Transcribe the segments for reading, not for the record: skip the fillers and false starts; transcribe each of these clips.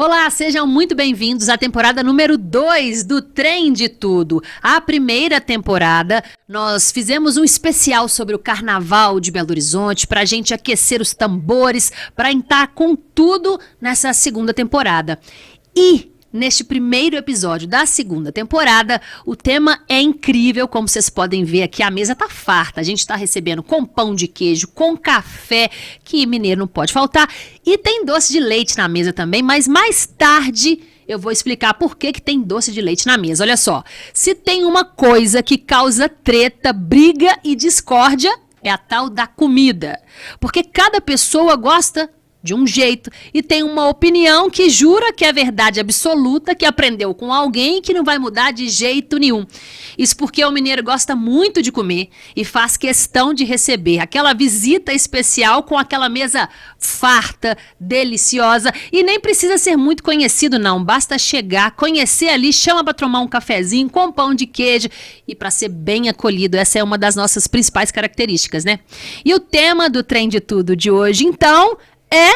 Olá, sejam muito bem-vindos à temporada número 2 do Trem de Tudo. A primeira temporada, nós fizemos um especial sobre o Carnaval de Belo Horizonte para a gente aquecer os tambores, para entrar com tudo nessa segunda temporada. E neste primeiro episódio da segunda temporada, o tema é incrível, como vocês podem ver aqui, a mesa tá farta. A gente está recebendo com pão de queijo, com café, que mineiro não pode faltar, e tem doce de leite na mesa também, mas mais tarde eu vou explicar por que tem doce de leite na mesa. Olha só, se tem uma coisa que causa treta, briga e discórdia, é a tal da comida. Porque cada pessoa gosta de um jeito, e tem uma opinião que jura que é verdade absoluta, que aprendeu com alguém que não vai mudar de jeito nenhum. Isso porque o mineiro gosta muito de comer e faz questão de receber aquela visita especial com aquela mesa farta, deliciosa, e nem precisa ser muito conhecido não, basta chegar, conhecer ali, chama para tomar um cafezinho com pão de queijo e para ser bem acolhido. Essa é uma das nossas principais características, né? E o tema do Trem de Tudo de hoje, então, é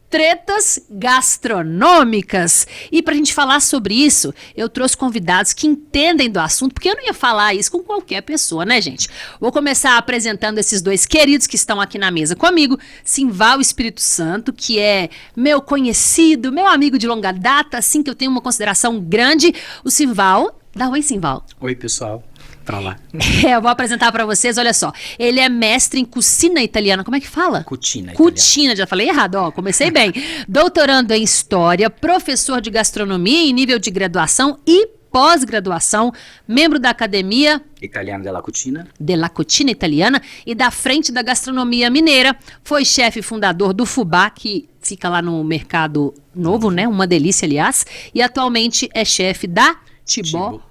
tretas gastronômicas. E pra gente falar sobre isso, eu trouxe convidados que entendem do assunto, porque eu não ia falar isso com qualquer pessoa, né, gente? Vou começar apresentando esses dois queridos que estão aqui na mesa comigo. Simval Espírito Santo, que é meu conhecido, meu amigo de longa data, assim que eu tenho uma consideração grande. O Simval, dá oi, Simval. Oi, pessoal. Pra lá. Eu vou apresentar pra vocês, olha só. Ele é mestre em cucina italiana. Como é que fala? Cucina italiana. Cucina, já falei errado, ó, comecei bem. Doutorando em História, professor de gastronomia em nível de graduação e pós-graduação, membro da Academia Italiana della Cucina. della Cucina Italiana e da Frente da Gastronomia Mineira. Foi chefe fundador do Fubá, que fica lá no Mercado Novo, né? Uma delícia, aliás. E atualmente é chefe da Tibó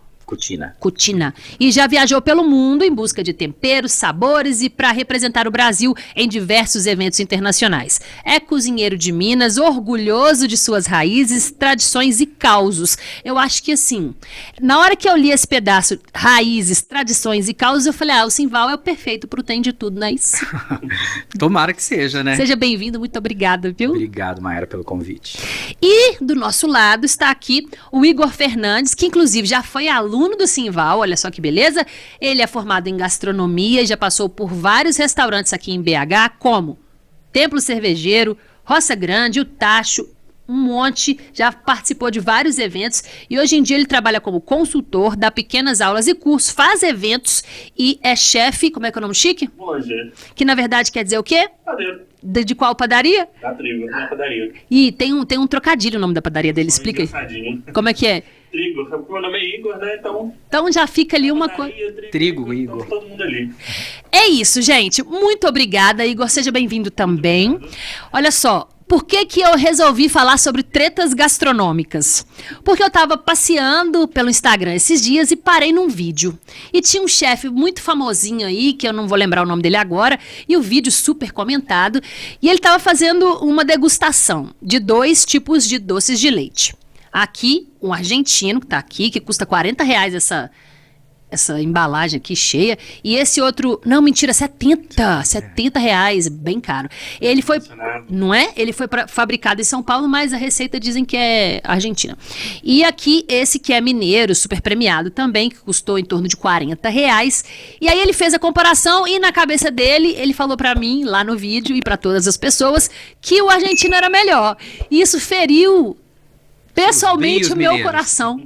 Cucina. E já viajou pelo mundo em busca de temperos, sabores e para representar o Brasil em diversos eventos internacionais. É cozinheiro de Minas, orgulhoso de suas raízes, tradições e causos. Eu acho que assim, na hora que eu li esse pedaço, raízes, tradições e causos, eu falei, o Simval é o perfeito pro Tem de Tudo, não é isso? Tomara que seja, né? Seja bem-vindo, muito obrigada, viu? Obrigado, Mayara, pelo convite. E do nosso lado está aqui o Igor Fernandes, que inclusive já foi aluno do Simval, olha só que beleza. Ele é formado em gastronomia e já passou por vários restaurantes aqui em BH, como Templo Cervejeiro, Roça Grande, o Tacho, um monte, já participou de vários eventos e hoje em dia ele trabalha como consultor, dá pequenas aulas e cursos, faz eventos e é chefe, como é que é o nome chique? Boulanger. Que na verdade quer dizer o quê? Padeiro. De qual padaria? Da Trigo, na padaria. E tem um trocadilho o nome da padaria dele, explica aí. Como é que é? Trigo, porque meu nome é Igor, né? Então já fica ali uma coisa. Trigo, Igor. Então, todo mundo ali. É isso, gente. Muito obrigada, Igor. Seja bem-vindo também. Olha só, por que eu resolvi falar sobre tretas gastronômicas? Porque eu tava passeando pelo Instagram esses dias e parei num vídeo. E tinha um chefe muito famosinho aí, que eu não vou lembrar o nome dele agora, e o vídeo super comentado. E ele tava fazendo uma degustação de 2 tipos de doces de leite. Aqui, um argentino que tá aqui, que custa R$40 essa embalagem aqui cheia. E esse outro, não, mentira, R$70, bem caro. Ele foi, não é? Ele foi fabricado em São Paulo, mas a receita dizem que é argentina. E aqui, esse que é mineiro, super premiado também, que custou em torno de R$40. E aí ele fez a comparação e na cabeça dele, ele falou pra mim, lá no vídeo e pra todas as pessoas, que o argentino era melhor. E isso feriu pessoalmente o meu coração.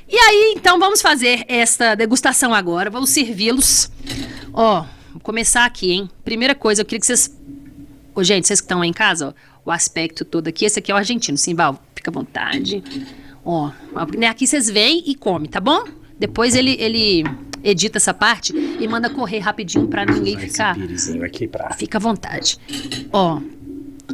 E aí, então, vamos fazer esta degustação agora. Vamos servi-los. Ó, vou começar aqui, hein? Primeira coisa, eu queria que vocês... Ô, gente, vocês que estão aí em casa, ó, o aspecto todo aqui. Esse aqui é o argentino. Simval, fica à vontade. Ó, aqui vocês vêm e comem, tá bom? Depois ele edita essa parte e manda correr rapidinho pra ninguém ficar... Aqui pra... Fica à vontade. Ó,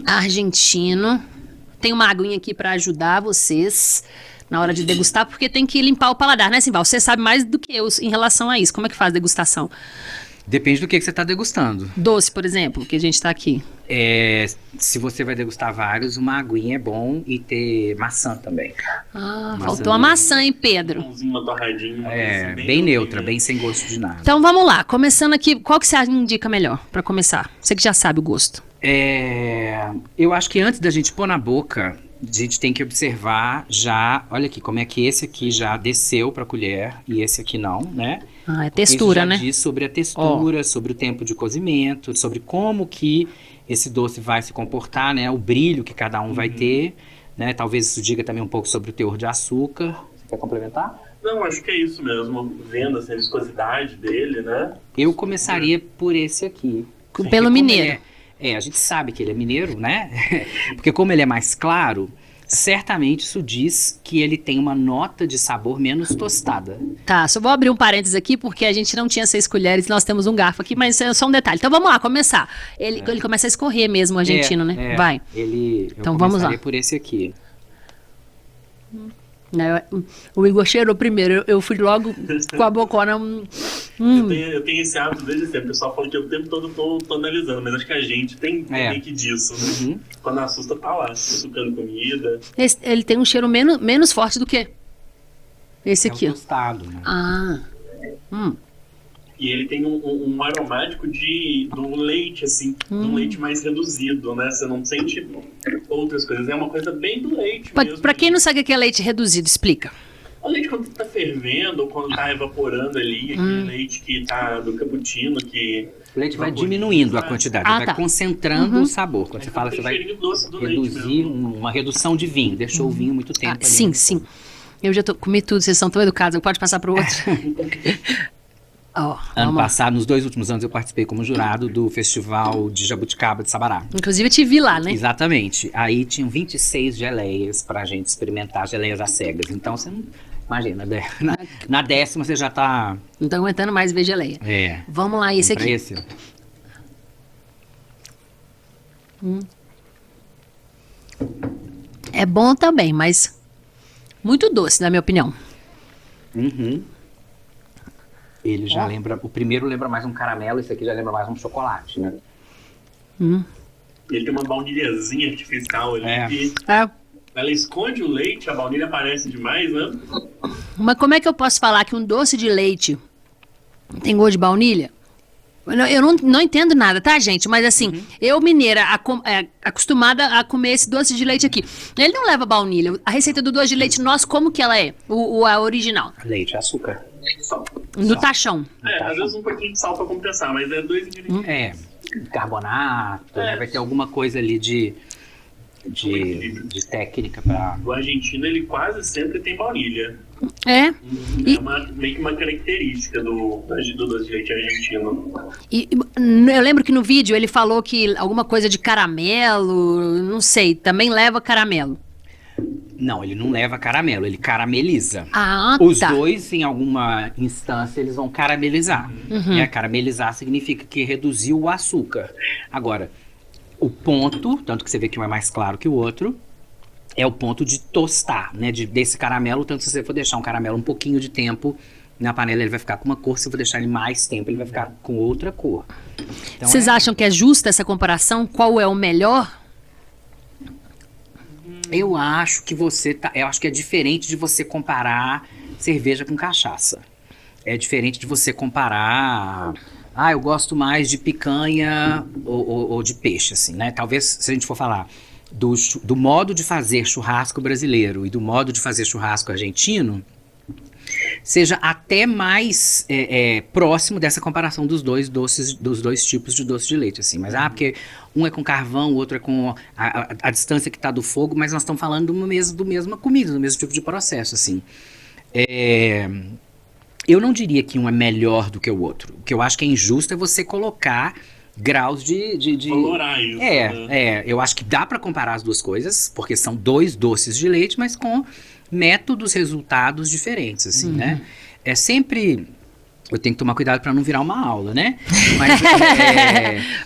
argentino... Tem uma aguinha aqui para ajudar vocês na hora de degustar, porque tem que limpar o paladar, né, Simval? Você sabe mais do que eu em relação a isso. Como é que faz a degustação? Depende do que você está degustando. Doce, por exemplo, que a gente está aqui. Se você vai degustar vários, uma aguinha é bom e ter maçã também. Faltou a maçã, hein, Pedro? Uma torradinha. Bem neutra, bem sem gosto de nada. Então vamos lá, começando aqui, qual que você indica melhor para começar? Você que já sabe o gosto. Eu acho que antes da gente pôr na boca, a gente tem que observar já, olha aqui, como é que esse aqui já desceu para a colher e esse aqui não, né? Ah, é textura, Isso já né? diz sobre a textura, sobre o tempo de cozimento, sobre como que esse doce vai se comportar, né? O brilho que cada um vai ter, né? Talvez isso diga também um pouco sobre o teor de açúcar. Você quer complementar? Não, acho que é isso mesmo. Vendo assim, a viscosidade dele, né? Eu começaria por esse aqui. Pelo Porque como mineiro. a gente sabe que ele é mineiro, né? Porque como ele é mais claro, certamente isso diz que ele tem uma nota de sabor menos tostada. Tá, só vou abrir um parênteses aqui, porque a gente não tinha 6 colheres, nós temos um garfo aqui, mas é só um detalhe. Então vamos lá, começar. Ele começa a escorrer mesmo, o argentino, né? Vai. Eu Então vamos lá. começaria por esse aqui. O Igor cheirou primeiro, eu fui logo com a bocona. Eu tenho esse hábito desde sempre. O pessoal fala que eu o tempo todo tô analisando, mas acho que a gente tem que disso, né? Uhum. Quando assusta, tá lá, açucando comida. Ele tem um cheiro menos forte do que esse É o aqui. Ó. tostado, né? Ah. E ele tem um aromático do leite, assim, de um leite mais reduzido, né? Você não sente outras coisas. É uma coisa bem do leite mesmo. Pra quem não sabe o que é leite reduzido, explica. O leite quando tá fervendo ou quando tá evaporando ali, aquele leite que tá do cappuccino, que... O leite vai diminuindo a quantidade, Ah, vai tá. concentrando o sabor. Quando você fala, você vai cheirinho doce do leite reduzir mesmo. uma redução de vinho. Deixou o vinho muito tempo ali. Sim, sim. Eu já comi tudo, vocês são tão educados, pode passar pro outro. Ó, Ano vamos lá. passado, nos 2 últimos anos, eu participei como jurado do Festival de Jabuticaba de Sabará. Inclusive eu te vi lá, né? Exatamente. Aí tinham 26 geleias pra gente experimentar, geleias às cegas. Então você não. Imagina, na 10ª você já tá. Não tô aguentando mais ver geleia. Vamos lá, esse Pra aqui. esse. É bom também, mas muito doce, na minha opinião. Uhum. Ele já lembra. O primeiro lembra mais um caramelo, esse aqui já lembra mais um chocolate, né? Ele tem uma baunilhazinha artificial ali que É. ela esconde o leite, a baunilha aparece demais, né? Mas como é que eu posso falar que um doce de leite tem gosto de baunilha? Eu não entendo nada, tá, gente? Mas assim, eu mineira, acostumada a comer esse doce de leite aqui. Ele não leva baunilha. A receita do doce de leite nosso, como que ela é? A original. Leite e açúcar. Só. Do tachão. Às vezes um pouquinho de sal pra compensar, mas é 2 ingredientes. Carbonato, né? Vai ter alguma coisa ali de técnica pra. O argentino, ele quase sempre tem baunilha. É. É meio que uma característica do doce de leite argentino. E eu lembro que no vídeo ele falou que alguma coisa de caramelo, não sei, também leva caramelo. Não, ele não leva caramelo, ele carameliza. Ah, Os tá. dois, em alguma instância, eles vão caramelizar. Né? Caramelizar significa que reduziu o açúcar. Agora, o ponto, tanto que você vê que um é mais claro que o outro, é o ponto de tostar, né? Desse caramelo, tanto se você for deixar um caramelo um pouquinho de tempo na panela, ele vai ficar com uma cor, se você for deixar ele mais tempo, ele vai ficar com outra cor. Então, Vocês acham que é justa essa comparação? Qual é o melhor? Eu acho que eu acho que é diferente de você comparar cerveja com cachaça. É diferente de você comparar. Eu gosto mais de picanha ou de peixe, assim, né? Talvez, se a gente for falar do modo de fazer churrasco brasileiro e do modo de fazer churrasco argentino, seja até mais próximo dessa comparação dos dois tipos de doce de leite, assim. Mas, porque um é com carvão, o outro é com a distância que está do fogo, mas nós estamos falando do mesma comida, do mesmo tipo de processo, assim. Eu não diria que um é melhor do que o outro. O que eu acho que é injusto é você colocar graus de Valorar isso, né? Eu acho que dá para comparar as duas coisas, porque são 2 doces de leite, mas com métodos, resultados diferentes, assim, né? É sempre... Eu tenho que tomar cuidado para não virar uma aula, né? Mas,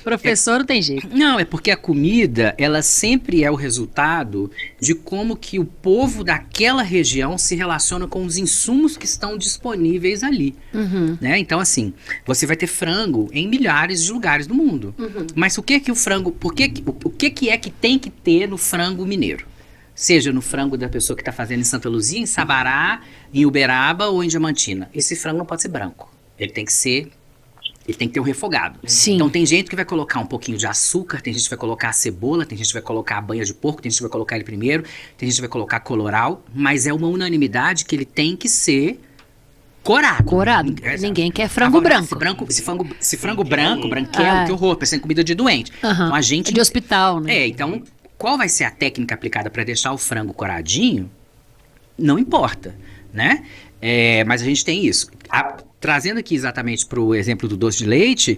Professor não tem jeito. não, é porque a comida, ela sempre é o resultado de como que o povo daquela região se relaciona com os insumos que estão disponíveis ali, né? Então, assim, você vai ter frango em milhares de lugares do mundo. Mas o que que o frango... o que é que tem que ter no frango mineiro? Seja no frango da pessoa que está fazendo em Santa Luzia, em Sabará, em Uberaba ou em Diamantina. Esse frango não pode ser branco. Ele tem que ser Ele tem que ter um refogado. Sim. Então tem gente que vai colocar um pouquinho de açúcar, tem gente que vai colocar a cebola, tem gente que vai colocar a banha de porco, tem gente que vai colocar ele primeiro, tem gente que vai colocar colorau, mas é uma unanimidade que ele tem que ser corado. Corado. Ninguém quer frango Agora, branco. Se frango branco, branquelo, que horror, parecendo comida de doente. Aham. Então a gente... É de hospital, né? Então, qual vai ser a técnica aplicada para deixar o frango coradinho? Não importa, né? Mas a gente tem isso. Trazendo aqui exatamente para o exemplo do doce de leite,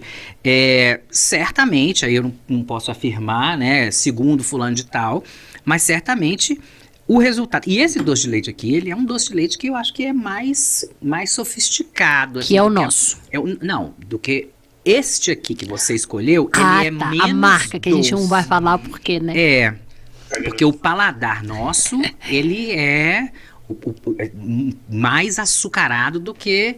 certamente, aí eu não posso afirmar, né, segundo fulano de tal, mas certamente o resultado... E esse doce de leite aqui, ele é um doce de leite que eu acho que é mais sofisticado. Que é o nosso. Não, do que este aqui que você escolheu, ele é menos a marca que a gente não doce. vai falar porque, né? Porque o paladar nosso, ele é mais açucarado do que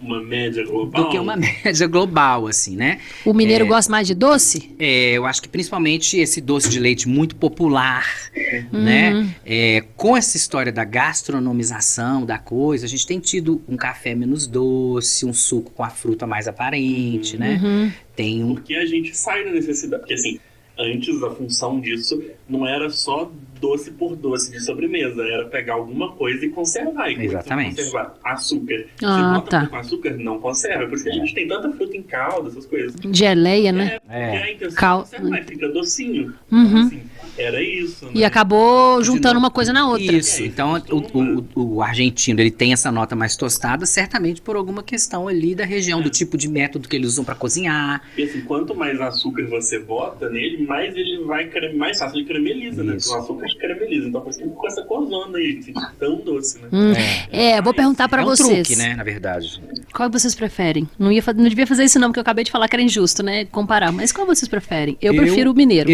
uma média global. do que uma média global, assim, né? O mineiro gosta mais de doce? Eu acho que principalmente esse doce de leite muito popular, né? Com essa história da gastronomização da coisa, a gente tem tido um café menos doce, um suco com a fruta mais aparente, né? Tem Porque a gente sai da necessidade. Porque assim, antes a função disso não era só doce por doce de sobremesa, era pegar alguma coisa e conservar. E Exatamente. Conservar açúcar. Você bota Tá. com açúcar, não conserva. Por isso que a gente tem tanta fruta em calda, essas coisas. Geleia, né? Porque a intenção Cal- é conservar, fica docinho. Uhum. Então, assim, era isso, né? E acabou juntando uma coisa na outra. Isso, então o argentino, ele tem essa nota mais tostada, certamente por alguma questão ali da região, do tipo de método que eles usam para cozinhar. E assim, quanto mais açúcar você bota nele, mais ele vai mais fácil, ele carameliza, né? Isso. Porque o açúcar carameliza. Então, por isso que fica com essa cozona aí, gente, tão doce, né? Vou perguntar pra É um vocês. truque, né, na verdade. Qual vocês preferem? Não devia fazer isso não, porque eu acabei de falar que era injusto, né? Comparar. Mas qual vocês preferem? Eu prefiro o mineiro.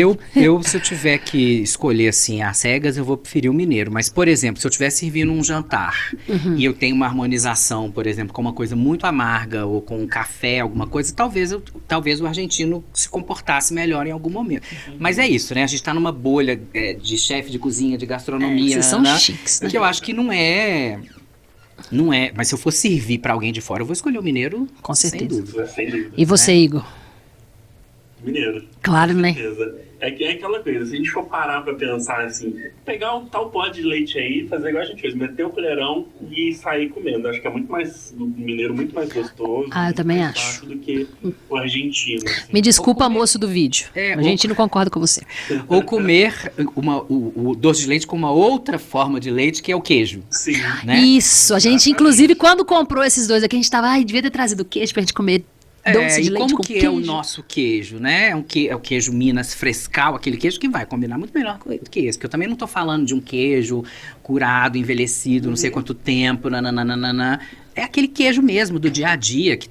Se eu tiver que escolher, assim, às cegas, eu vou preferir o mineiro. Mas, por exemplo, se eu estiver servindo um jantar e eu tenho uma harmonização, por exemplo, com uma coisa muito amarga ou com um café, alguma coisa, talvez o argentino se comportasse melhor em algum momento. Mas é isso, né? A gente tá numa bolha de chefe de cozinha, de gastronomia, Vocês são né? chiques, né? Que eu acho que não é, mas se eu for servir pra alguém de fora, eu vou escolher o mineiro, Com sem certeza. dúvida. Sem dúvida. E você, Igor? Mineiro. Claro, né? Certeza. É aquela coisa, se a gente for parar pra pensar assim, pegar um tal pote de leite aí, fazer igual a gente fez, meter o colherão e sair comendo. Acho que é muito mais, o mineiro muito mais gostoso. Eu também mais acho. fácil do que o argentino. Assim. Me desculpa, moço do vídeo. A gente não concorda com você. Ou comer o doce de leite com uma outra forma de leite, que é o queijo, Sim. né? Isso, a gente, inclusive, quando comprou esses dois aqui, a gente tava, devia ter trazido queijo pra gente comer doce de e leite como com que queijo. é o nosso queijo, né? É o queijo Minas frescal, aquele queijo que vai combinar muito melhor que esse. Que eu também não tô falando de um queijo curado, envelhecido, não sei quanto tempo, nananana. É aquele queijo mesmo do dia a dia, que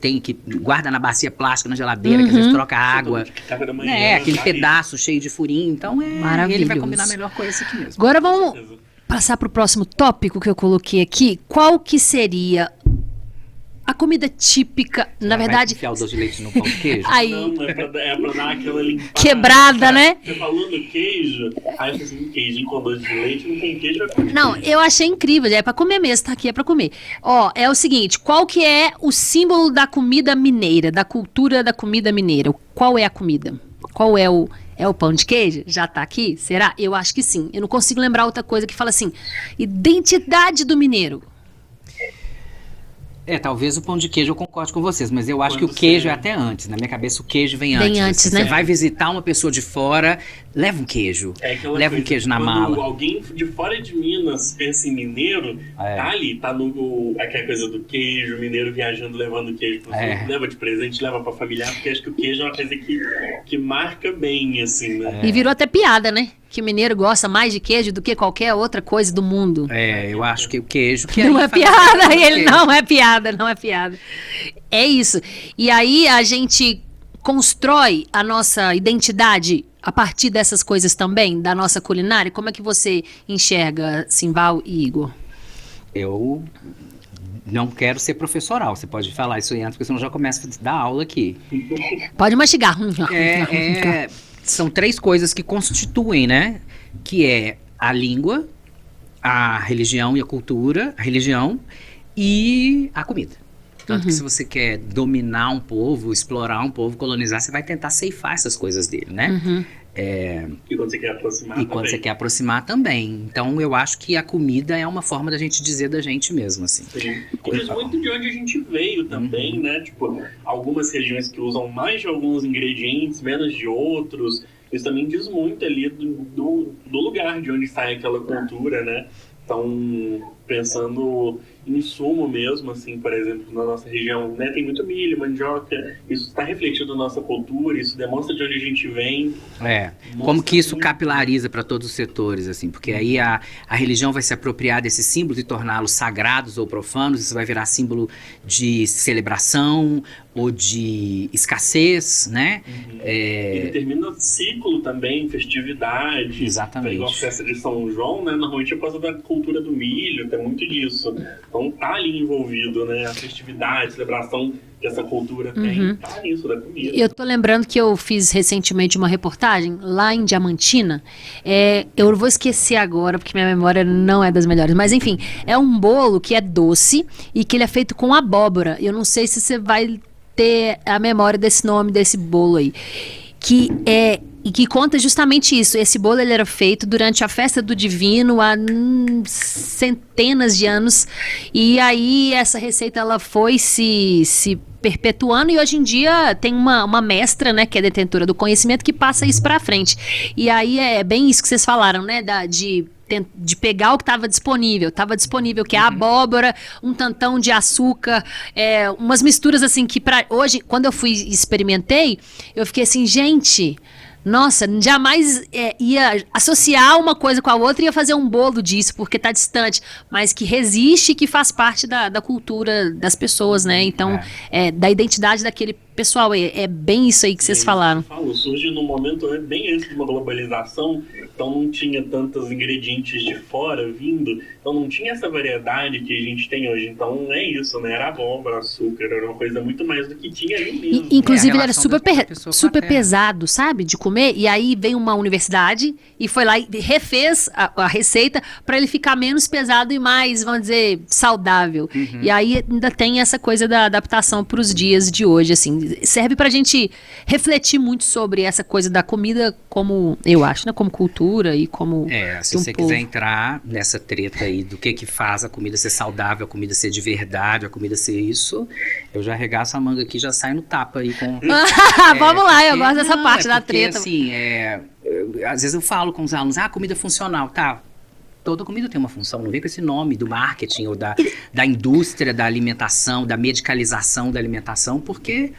guarda na bacia plástica, na geladeira, que às vezes troca água. Café da manhã, Aquele tá ali. pedaço cheio de furinho. Então, ele vai Maravilhoso. combinar melhor com esse aqui mesmo. Agora vamos passar pro próximo tópico que eu coloquei aqui. Qual que seria a comida típica, na Vai verdade, enfiar o doce de leite no pão de queijo? aí, Não, é pra dar aquela limpada. quebrada, né? Você falou no queijo, aí você assim, queijinho com doce de leite, não tem queijo, vai comer. Não, eu achei incrível, é pra comer mesmo, tá aqui, é pra comer. Ó, é o seguinte, qual que é o símbolo da comida mineira, da cultura da comida mineira? Qual é a comida? Qual é o pão de queijo? Já tá aqui? Será? Eu acho que sim. Eu não consigo lembrar outra coisa que fala assim, identidade do mineiro. Talvez o pão de queijo eu concorde com vocês, mas eu acho que o Quando queijo você- é até antes. Na minha cabeça, o queijo vem Vem antes. antes, assim. né? Você vai visitar uma pessoa de fora, leva um queijo. É aquela Leva um coisa, queijo na quando mala. alguém de fora de Minas pensa em mineiro, tá ali, tá no aquela coisa do queijo, mineiro viajando levando queijo pro outros, leva de presente, leva pra familiar, porque acho que o queijo é uma coisa que marca bem, assim, né? E virou até piada, né? Que o mineiro gosta mais de queijo do que qualquer outra coisa do mundo. Eu acho que o queijo... Que Não aí é faz piada, parte do ele queijo. não é piada, não é piada. É isso. E aí a gente constrói a nossa identidade a partir dessas coisas também, da nossa culinária. Como é que você enxerga, Simval e Igor? Eu não quero ser professoral. Você pode falar isso aí antes, porque senão eu já começo a dar aula aqui. Pode mastigar. São três coisas que constituem, né? Que é a língua, a religião e a cultura, a religião e a comida. Tanto que se você quer dominar um povo, explorar um povo, colonizar, você vai tentar ceifar essas coisas dele, né? E quando você quer aproximar também. Quando você quer aproximar também. Então eu acho que a comida é uma forma da gente dizer da gente mesmo, assim. Sim. E diz muito de onde a gente veio também, né? Tipo, algumas regiões que usam mais de alguns ingredientes, menos de outros. Isso também diz muito ali do lugar de onde sai aquela cultura, né? Então, pensando em insumo mesmo, assim, por exemplo, na nossa região, né, tem muito milho, mandioca, isso está refletido na nossa cultura, isso demonstra de onde a gente vem. Como que isso capilariza para todos os setores, assim, porque aí a religião vai se apropriar desses símbolos e torná-los sagrados ou profanos, isso vai virar símbolo de celebração ou de escassez, né? E determina ciclo também, festividade. Exatamente. Igual a festa de São João, né, normalmente é por causa da cultura do milho, tem muito disso. Então tá ali envolvido, né, a festividade, a celebração que essa cultura tem, tá nisso, da comida. Eu tô lembrando que eu fiz recentemente uma reportagem lá em Diamantina, eu vou esquecer agora, porque minha memória não é das melhores, mas enfim, é um bolo que é doce e que ele é feito com abóbora. Eu não sei se você vai ter a memória desse nome, desse bolo aí, e que conta justamente isso. Esse bolo ele era feito durante a festa do Divino há centenas de anos, e aí essa receita ela foi se perpetuando, e hoje em dia tem uma mestra, né, que é detentora do conhecimento, que passa isso pra frente. E aí é bem isso que vocês falaram, né, de pegar o que estava disponível, que é a abóbora, um tantão de açúcar, umas misturas assim que hoje, quando eu experimentei, eu fiquei assim, gente, nossa, jamais ia associar uma coisa com a outra e ia fazer um bolo disso, porque tá distante, mas que resiste e que faz parte da cultura das pessoas, né? Então, da identidade daquele pessoal. É bem isso aí que vocês falaram. Surge num momento bem antes de uma globalização, então não tinha tantos ingredientes de fora vindo, então não tinha essa variedade que a gente tem hoje. Então é isso, né? Era abóbora, açúcar, era uma coisa muito mais do que tinha ali mesmo. Inclusive ele era super pesado, sabe? De comer, e aí veio uma universidade e foi lá e refez a receita para ele ficar menos pesado e mais, vamos dizer, saudável. E aí ainda tem essa coisa da adaptação para os dias de hoje, assim. Serve pra gente refletir muito sobre essa coisa da comida, como, eu acho, né? Como cultura e como se você quiser entrar nessa treta aí do que faz a comida ser saudável, a comida ser de verdade, a comida ser isso, eu já arregaço a manga aqui, já saio no tapa aí com... Vamos lá, eu gosto dessa parte da treta. Assim, às vezes eu falo com os alunos, comida funcional, tá? Toda comida tem uma função, não vem com esse nome do marketing ou da indústria da alimentação, da medicalização da alimentação, porque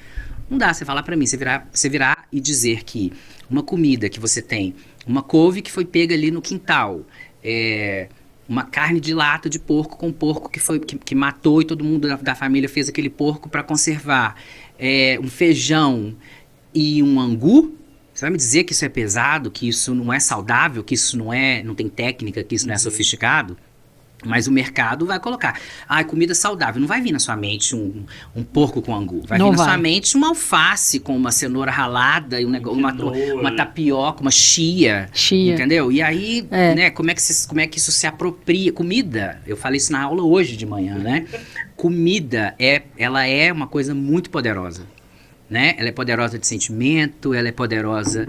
não dá você falar pra mim, você virar e dizer que uma comida que você tem, uma couve que foi pega ali no quintal, uma carne de lata de porco com porco que matou e todo mundo da família fez aquele porco para conservar, um feijão e um angu. Você vai me dizer que isso é pesado, que isso não é saudável, que isso não tem técnica, que isso não é sofisticado? Mas o mercado vai colocar. Comida saudável. Não vai vir na sua mente um porco com angu. Vai vir na sua mente uma alface com uma cenoura ralada e uma tapioca, uma chia. Entendeu? E aí, né, como é que isso se apropria? Comida, eu falei isso na aula hoje de manhã, né? Comida, ela é uma coisa muito poderosa. Né? Ela é poderosa de sentimento, ela é poderosa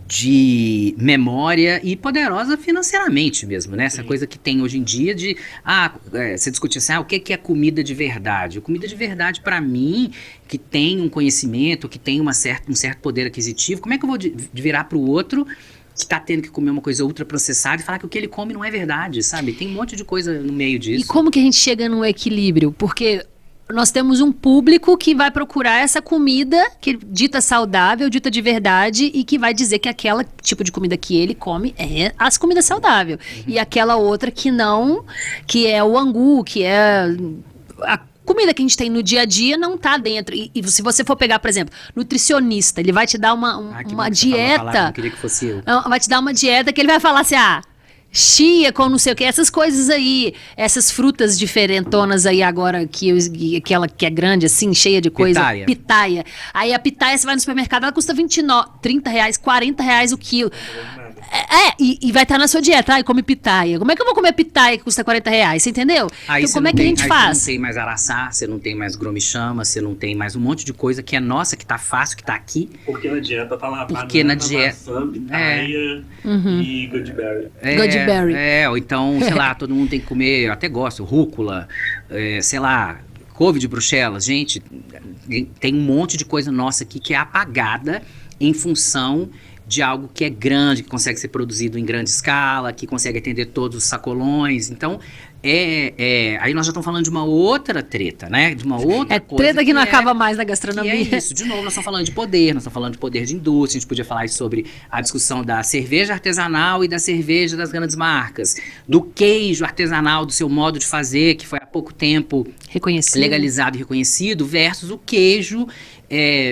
de memória e poderosa financeiramente mesmo, né? Essa coisa que tem hoje em dia de... você discute assim, o que é comida de verdade? Comida de verdade, para mim, que tem um conhecimento, que tem um certo poder aquisitivo, como é que eu vou virar para o outro que está tendo que comer uma coisa ultraprocessada e falar que o que ele come não é verdade, sabe? Tem um monte de coisa no meio disso. E como que a gente chega num equilíbrio? Porque... nós temos um público que vai procurar essa comida que dita saudável, dita de verdade, e que vai dizer que aquela tipo de comida que ele come é as comidas saudáveis. E aquela outra que não, que é o angu, que é a comida que a gente tem no dia a dia, não tá dentro. E se você for pegar, por exemplo, nutricionista, ele vai te dar uma dieta. Eu queria que fosse eu. Vai te dar uma dieta que ele vai falar assim, chia com não sei o que, essas coisas aí, essas frutas diferentonas aí agora, aquela que é grande assim, cheia de coisa, pitaia. Aí a pitaia, você vai no supermercado, ela custa R$29, R$30, R$40 o quilo. E vai estar na sua dieta. Come pitaia. Como é que eu vou comer pitaia que custa R$40? Você entendeu? Aí então, como é que a gente faz? Você não tem mais araçá, você não tem mais gromichama, você não tem mais um monte de coisa que é nossa, que tá fácil, que tá aqui. Porque na dieta tá lá porque banana, na dieta maçã, pitaia e goodberry. Goodberry. Ou então, sei lá, todo mundo tem que comer, eu até gosto, rúcula, sei lá, couve de Bruxelas. Gente, tem um monte de coisa nossa aqui que é apagada em função de algo que é grande, que consegue ser produzido em grande escala, que consegue atender todos os sacolões. Então, aí nós já estamos falando de uma outra treta, né? De uma outra coisa. Treta que não acaba mais na gastronomia. Que é isso. De novo, nós estamos falando de poder, nós estamos falando de poder de indústria. A gente podia falar sobre a discussão da cerveja artesanal e da cerveja das grandes marcas. Do queijo artesanal, do seu modo de fazer, que foi há pouco tempo legalizado e reconhecido, versus o queijo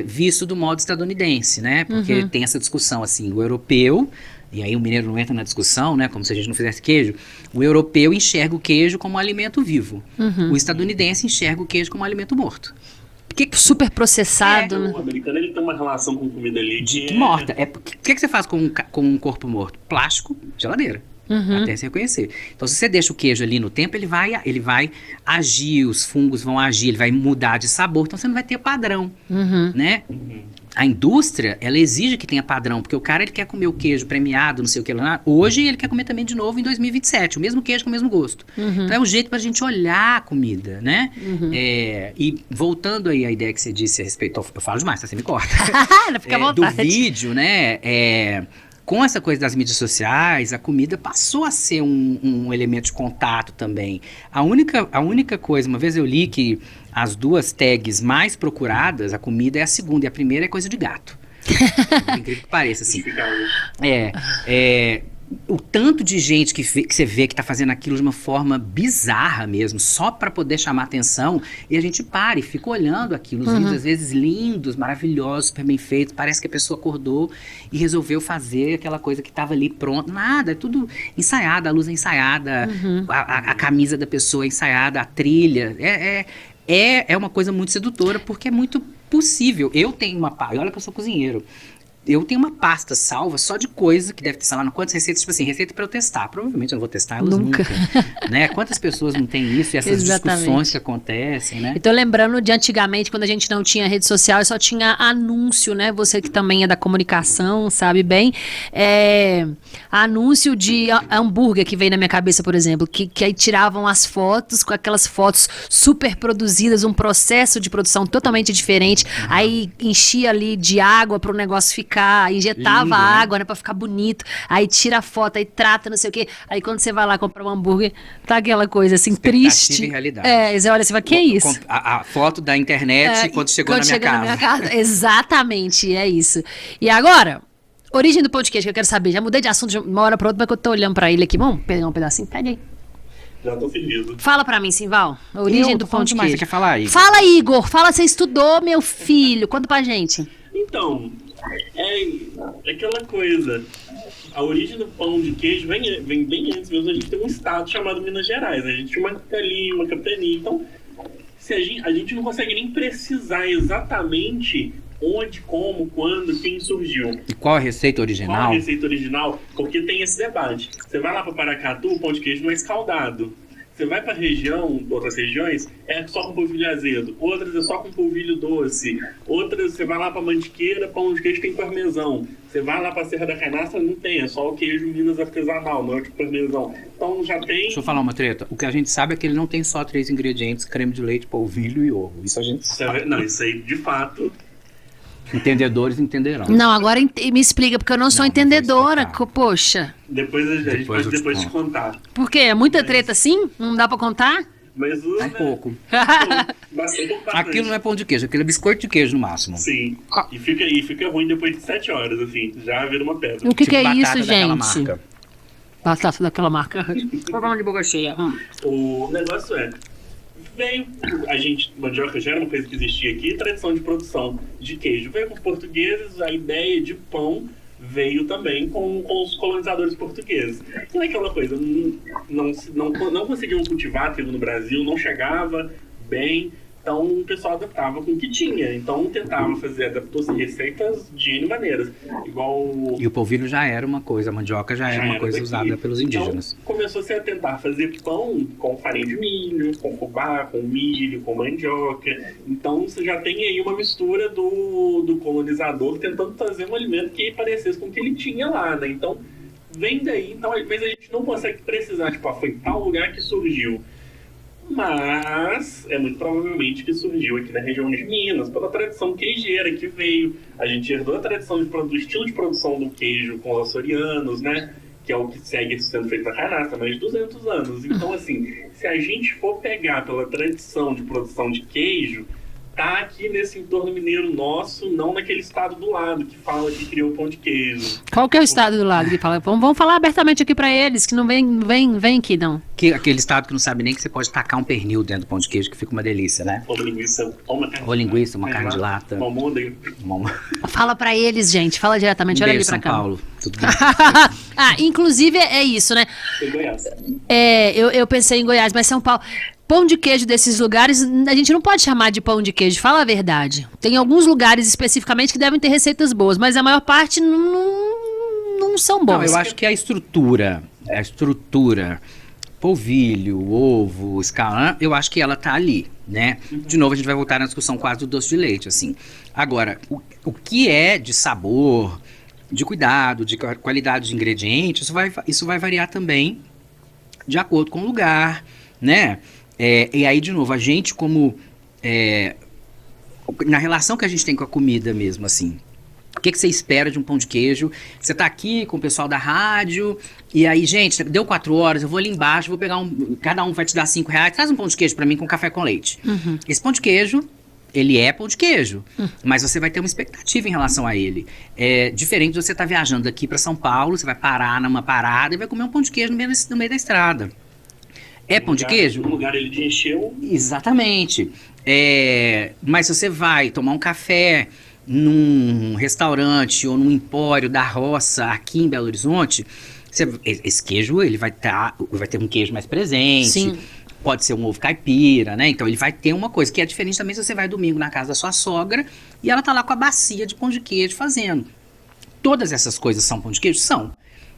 visto do modo estadunidense, né? Porque tem essa discussão, assim, o europeu, e aí o mineiro não entra na discussão, né? Como se a gente não fizesse queijo. O europeu enxerga o queijo como um alimento vivo. O estadunidense enxerga o queijo como um alimento morto. Super processado, né? O americano ele tem uma relação com comida ali de morta. O que você faz com um corpo morto? Plástico, geladeira. Até se reconhecer. Então, se você deixa o queijo ali no tempo, ele vai agir, os fungos vão agir, ele vai mudar de sabor, então você não vai ter padrão, né? A indústria, ela exige que tenha padrão, porque o cara, ele quer comer o queijo premiado, não sei o que lá, hoje ele quer comer também de novo em 2027, o mesmo queijo com o mesmo gosto. Então, é um jeito pra gente olhar a comida, né? E voltando aí à ideia que você disse a respeito, eu falo demais, tá? Você me corta. Fica à vontade. Do vídeo, né? Com essa coisa das mídias sociais, a comida passou a ser um elemento de contato também. A única coisa, uma vez eu li que as duas tags mais procuradas, a comida é a segunda e a primeira é coisa de gato. Por incrível que pareça, assim. O tanto de gente que você vê que tá fazendo aquilo de uma forma bizarra mesmo, só para poder chamar atenção, e a gente para e fica olhando aquilo, os vídeos às vezes lindos, maravilhosos, super bem feitos, parece que a pessoa acordou e resolveu fazer aquela coisa que tava ali pronta, nada, é tudo ensaiado, a luz é ensaiada, a camisa da pessoa é ensaiada, a trilha, é uma coisa muito sedutora, porque é muito possível. Eu tenho olha que eu sou cozinheiro, eu tenho uma pasta salva só de coisa que deve ter, sei lá, quantas receitas, tipo assim, receita pra eu testar. Provavelmente eu não vou testar elas nunca. Né? Quantas pessoas não têm isso e essas discussões que acontecem, né? Eu tô lembrando de antigamente, quando a gente não tinha rede social e só tinha anúncio, né? Você que também é da comunicação, sabe bem. Anúncio de hambúrguer que veio na minha cabeça, por exemplo, que aí tiravam as fotos, com aquelas fotos super produzidas, um processo de produção totalmente diferente, aí enchia ali de água pro negócio ficar, injetava lindo, água, né, pra ficar bonito, aí tira a foto, aí trata, não sei o quê, aí quando você vai lá comprar um hambúrguer, tá aquela coisa assim, triste. E realidade. Você olha, você fala, que é isso? A foto da internet quando chegou na minha casa. Exatamente, é isso. E agora, origem do podcast que eu quero saber, já mudei de assunto de uma hora pra outra, mas que eu tô olhando pra ele aqui, vamos pegar um pedacinho? Pede aí. Já tô feliz. Fala pra mim, Simval, a origem do pão de queijo. Você quer falar, Igor? Fala, Igor, você estudou, meu filho, conta pra gente. Então, é aquela coisa, a origem do pão de queijo vem bem antes mesmo. A gente tem um estado chamado Minas Gerais, né? A gente tinha uma capitania, então a gente não consegue nem precisar exatamente onde, como, quando, quem surgiu. E qual a receita original? Porque tem esse debate. Você vai lá para Paracatu, o pão de queijo não é escaldado. Você vai para outras regiões, é só com polvilho azedo. Outras é só com polvilho doce. Outras, você vai lá para Mantiqueira, pão de queijo tem parmesão. Você vai lá para Serra da Canastra, não tem. É só o queijo Minas artesanal, não é o parmesão. Então já tem... Deixa eu falar uma treta. O que a gente sabe é que ele não tem só 3 ingredientes, creme de leite, polvilho e ovo. Isso a gente sabe. Não, isso aí, de fato... Entendedores entenderão. Não, agora me explica, porque eu não sou entendedora, poxa. Depois a gente pode te contar. Por quê? É muita treta assim? Não dá pra contar? Mas um pouco. Bastante. Aquilo não é pão de queijo, aquilo é biscoito de queijo no máximo. Sim. E fica ruim depois de 7 horas, assim. Já vira uma pedra. O que é isso, gente? Marca. Batata daquela marca. Programa de boca cheia. O negócio mandioca já era uma coisa que existia aqui, tradição de produção de queijo veio com os portugueses, a ideia de pão veio também com os colonizadores portugueses. E naquela coisa, não conseguiam cultivar aquilo no Brasil, não chegava bem, Então o pessoal adaptava com o que tinha. Então tentava fazer, adaptou receitas de N maneiras. Igual... E o polvilho já era uma coisa, a mandioca já era uma coisa daqui. Usada pelos indígenas. Então começou-se a tentar fazer pão com farinha de milho, com fubá, com milho, com mandioca. Então você já tem aí uma mistura do colonizador tentando trazer um alimento que parecesse com o que ele tinha lá, né? Então vem daí. Então às vezes a gente não consegue precisar, tipo, foi tal lugar que surgiu. Mas é muito provavelmente que surgiu aqui na região de Minas, pela tradição queijeira que veio. A gente herdou a tradição do estilo de produção do queijo com os açorianos, né? Que é o que segue sendo feito na canastra há mais de 200 anos. Então, assim, se a gente for pegar pela tradição de produção de queijo, tá aqui nesse entorno mineiro nosso, não naquele estado do lado que fala que criou o pão de queijo. Qual que é o estado do lado que fala? Vamos falar abertamente aqui pra eles, que não vem aqui, não. Aquele estado que não sabe nem que você pode tacar um pernil dentro do pão de queijo, que fica uma delícia, né? Ou linguiça, uma carne de lata. Fala pra eles, gente, fala diretamente, olha ali pra cá. São Paulo, tudo bem. Inclusive é isso, né? Em Goiás. Eu pensei em Goiás, mas São Paulo... Pão de queijo desses lugares, a gente não pode chamar de pão de queijo, fala a verdade. Tem alguns lugares especificamente que devem ter receitas boas, mas a maior parte não são boas. Não, eu acho que a estrutura, polvilho, ovo, escalão, eu acho que ela tá ali, né? De novo, a gente vai voltar na discussão quase do doce de leite, assim. Agora, o que é de sabor, de cuidado, de qualidade de ingredientes, isso vai variar também de acordo com o lugar, né? E aí, de novo, a gente na relação que a gente tem com a comida mesmo, assim, o que você espera de um pão de queijo? Você tá aqui com o pessoal da rádio, e aí, gente, deu 4 horas, eu vou ali embaixo, vou pegar cada um vai te dar R$5, traz um pão de queijo pra mim com café com leite. Uhum. Esse pão de queijo, ele é pão de queijo, mas você vai ter uma expectativa em relação a ele. É diferente de você estar viajando aqui pra São Paulo, você vai parar numa parada e vai comer um pão de queijo no meio da estrada. É pão de queijo? No lugar ele te encheu. Exatamente. Mas se você vai tomar um café num restaurante ou num empório da roça aqui em Belo Horizonte, esse queijo ele vai ter um queijo mais presente. Sim. Pode ser um ovo caipira, né? Então ele vai ter uma coisa que é diferente também se você vai domingo na casa da sua sogra e ela tá lá com a bacia de pão de queijo fazendo. Todas essas coisas são pão de queijo? São.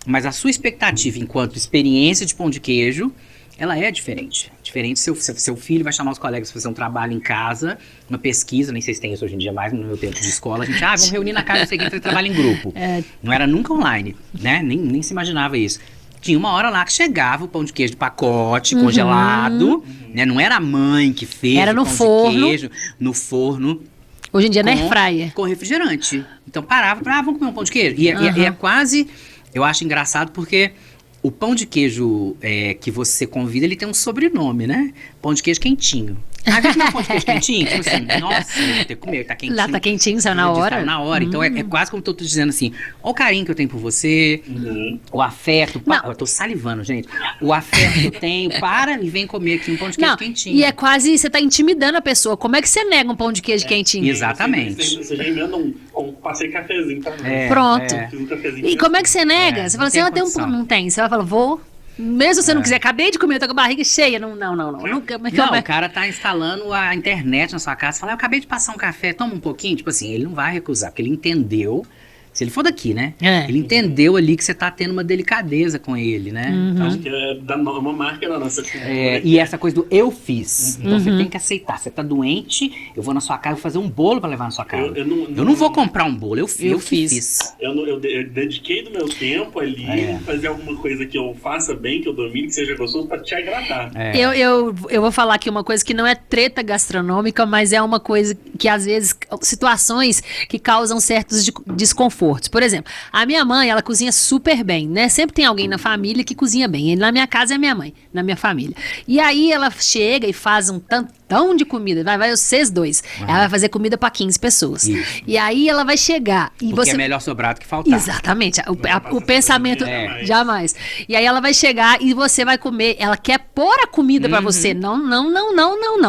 Mas a sua expectativa enquanto experiência de pão de queijo, ela é diferente. Diferente se seu filho vai chamar os colegas para fazer um trabalho em casa, uma pesquisa, nem sei se tem isso hoje em dia mais, no meu tempo de escola, a gente, vamos reunir na casa, não sei quem, fazer trabalho em grupo. Não era nunca online, né? Nem se imaginava isso. Tinha uma hora lá que chegava o pão de queijo de pacote, congelado, né? Não era a mãe que fez era o no pão forno. de queijo, no forno. Hoje em dia é na airfryer. Com refrigerante. Então parava, vamos comer um pão de queijo. E é quase, eu acho engraçado porque... O pão de queijo que você convida, ele tem um sobrenome, né? Pão de queijo quentinho. Às vezes não é pão de queijo quentinho, tipo assim, nossa, eu vou ter que comer, tá quentinho. Lá tá quentinho, saiu na hora. Saiu na hora, então é quase como eu tô dizendo assim, ó o carinho que eu tenho por você, o afeto, eu tô salivando, gente, o afeto que eu tenho, e vem comer aqui um pão de queijo quentinho. E é quase, você tá intimidando a pessoa, como é que você nega um pão de queijo quentinho? Exatamente. Você já emenda passei cafezinho também. Pronto. Fiz um cafezinho. E como é que você nega? Você fala assim, tem um pão, não tem. Você vai falar, vou... Mesmo se você não quiser, acabei de comer, eu tô com a barriga cheia. Não. O cara tá instalando a internet na sua casa, fala, eu acabei de passar um café, toma um pouquinho. Tipo assim, ele não vai recusar, porque ele entendeu, se ele for daqui, né? Ele entendeu ali que você tá tendo uma delicadeza com ele, né? Então, acho que é uma marca da nossa cultura. E essa coisa do eu fiz. Então você tem que aceitar. Você tá doente, eu vou na sua casa, vou fazer um bolo pra levar na sua casa. Eu não vou comprar um bolo, eu fiz. Eu dediquei do meu tempo ali, fazer alguma coisa que eu faça bem, que eu domine, que seja gostoso pra te agradar. Eu vou falar aqui uma coisa que não é treta gastronômica, mas é uma coisa que às vezes, situações que causam certos desconfortos. Por exemplo, a minha mãe, ela cozinha super bem, né? Sempre tem alguém na família que cozinha bem. E na minha casa é minha mãe, na minha família. E aí ela chega e faz um tantão de comida. Vai vocês dois. Ela vai fazer comida pra 15 pessoas. Isso. E aí ela vai chegar e porque você... é melhor sobrar do que faltar. Exatamente. O pensamento... Jamais. E aí ela vai chegar e você vai comer. Ela quer pôr a comida pra você. Não.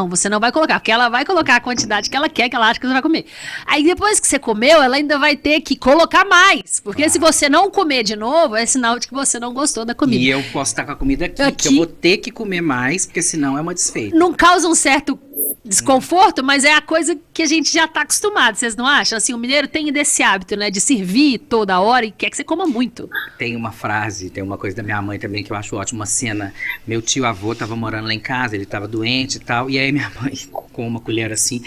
Você não vai colocar. Porque ela vai colocar a quantidade que ela quer, que ela acha que você vai comer. Aí depois que você comeu, ela ainda vai ter que colocar mais. Porque se você não comer de novo, é sinal de que você não gostou da comida. E eu posso estar com a comida aqui, que eu vou ter que comer mais, porque senão é uma desfeita. Não causa um certo desconforto, mas é a coisa que a gente já tá acostumado, vocês não acham? Assim, o mineiro tem desse hábito, né, de servir toda hora e quer que você coma muito. Tem uma frase, tem uma coisa da minha mãe também que eu acho ótima, uma cena. Meu tio-avô tava morando lá em casa, ele tava doente e tal, e aí minha mãe, com uma colher assim,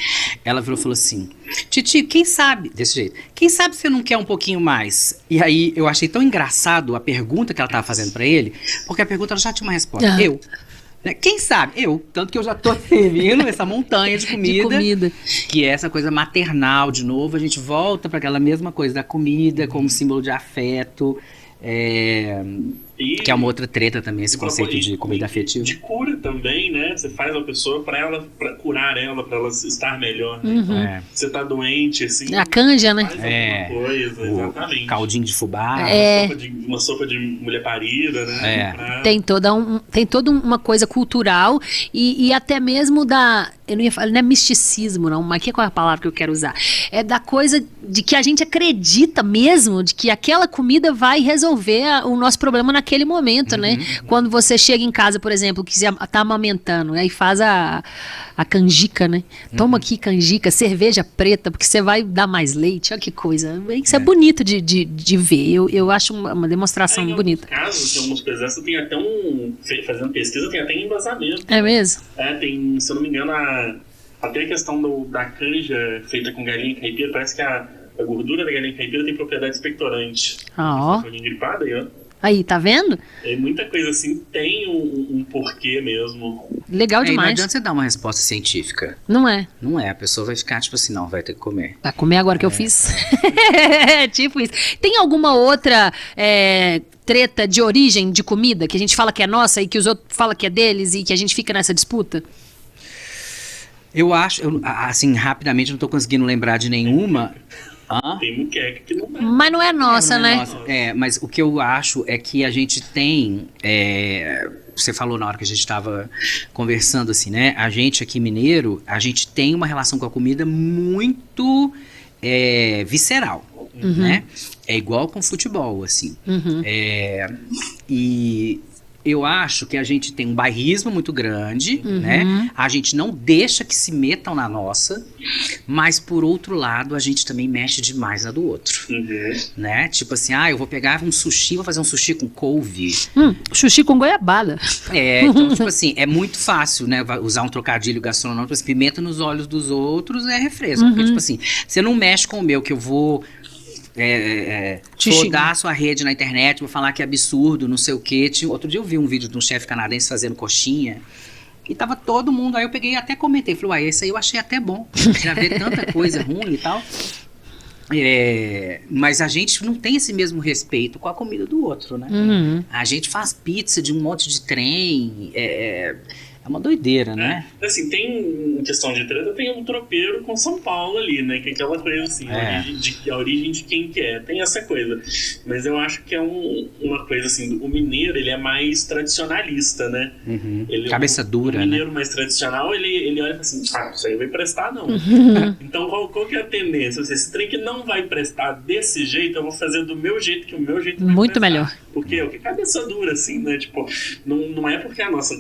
ela virou e falou assim, Titi, quem sabe, desse jeito, quem sabe você não quer um pouquinho mais? E aí eu achei tão engraçado a pergunta que ela tava fazendo pra ele, porque a pergunta ela já tinha uma resposta, eu. Né? Quem sabe? Eu. Tanto que eu já tô servindo essa montanha de comida. Que é essa coisa maternal, de novo. A gente volta para aquela mesma coisa da comida como símbolo de afeto. Que é uma outra treta também, esse conceito de comida afetiva. De cura também, né? Você faz a pessoa pra curar ela, pra ela estar melhor. Né? Então, você tá doente, assim. A canja, né? Faz alguma coisa, exatamente. Caldinho de fubá. Uma sopa de mulher parida, né? Tem toda uma coisa cultural e até mesmo eu não ia falar, não é misticismo, não, mas qual é a palavra que eu quero usar? É da coisa de que a gente acredita mesmo de que aquela comida vai resolver o nosso problema naquele momento, né? Quando você chega em casa, por exemplo, que você tá amamentando, aí faz a canjica, né? Toma aqui canjica, cerveja preta, porque você vai dar mais leite, olha que coisa. Isso é bonito de ver, eu acho uma demonstração bonita. Em casos, tem algumas coisas, tem até fazendo pesquisa, tem até embasamento. É mesmo? Tem, se eu não me engano, até a questão da canja feita com galinha caipira, parece que a gordura da galinha caipira tem propriedade expectorante. Ó. Engripada aí, ó. Aí, tá vendo? Muita coisa assim tem um porquê mesmo. Legal demais. Não adianta você dar uma resposta científica. Não é. Não é, a pessoa vai ficar tipo assim, não, vai ter que comer. Vai comer agora que eu fiz? Tipo isso. Tem alguma outra treta de origem de comida que a gente fala que é nossa e que os outros falam que é deles e que a gente fica nessa disputa? Eu acho, assim, rapidamente não tô conseguindo lembrar de nenhuma. Tem muqueca que não é. Mas não é nossa, né? Nossa. Mas o que eu acho é que a gente tem... você falou na hora que a gente estava conversando, assim, né? A gente aqui mineiro, a gente tem uma relação com a comida muito visceral, né? É igual com futebol, assim. E... eu acho que a gente tem um bairrismo muito grande, né? A gente não deixa que se metam na nossa, mas por outro lado, a gente também mexe demais na do outro, né? Tipo assim, eu vou pegar um sushi, vou fazer um sushi com couve. Sushi com goiabada. Então, tipo assim, é muito fácil, né? Usar um trocadilho gastronômico, assim, pimenta nos olhos dos outros é refresco. Porque, tipo assim, você não mexe com o meu, que eu vou... rodar a sua rede na internet, vou falar que é absurdo, não sei o quê. Outro dia eu vi um vídeo de um chefe canadense fazendo coxinha e tava todo mundo, aí eu peguei e até comentei, falei, esse aí eu achei até bom, já vê tanta coisa ruim e tal. Mas a gente não tem esse mesmo respeito com a comida do outro, né? A gente faz pizza de um monte de trem, é uma doideira, né? Assim, tem questão de treta, tem um tropeiro com São Paulo ali, né? Que é aquela coisa assim, a origem de quem que é. Tem essa coisa. Mas eu acho que é uma coisa assim, o mineiro, ele é mais tradicionalista, né? Cabeça dura, né? O mineiro mais tradicional, ele olha assim, isso aí vai prestar não. Então qual que é a tendência? Esse trem que não vai prestar desse jeito, eu vou fazer do meu jeito, que o meu jeito vai muito prestar. Melhor. Porque o que cabeça dura, assim, né? Tipo, não é porque a nossa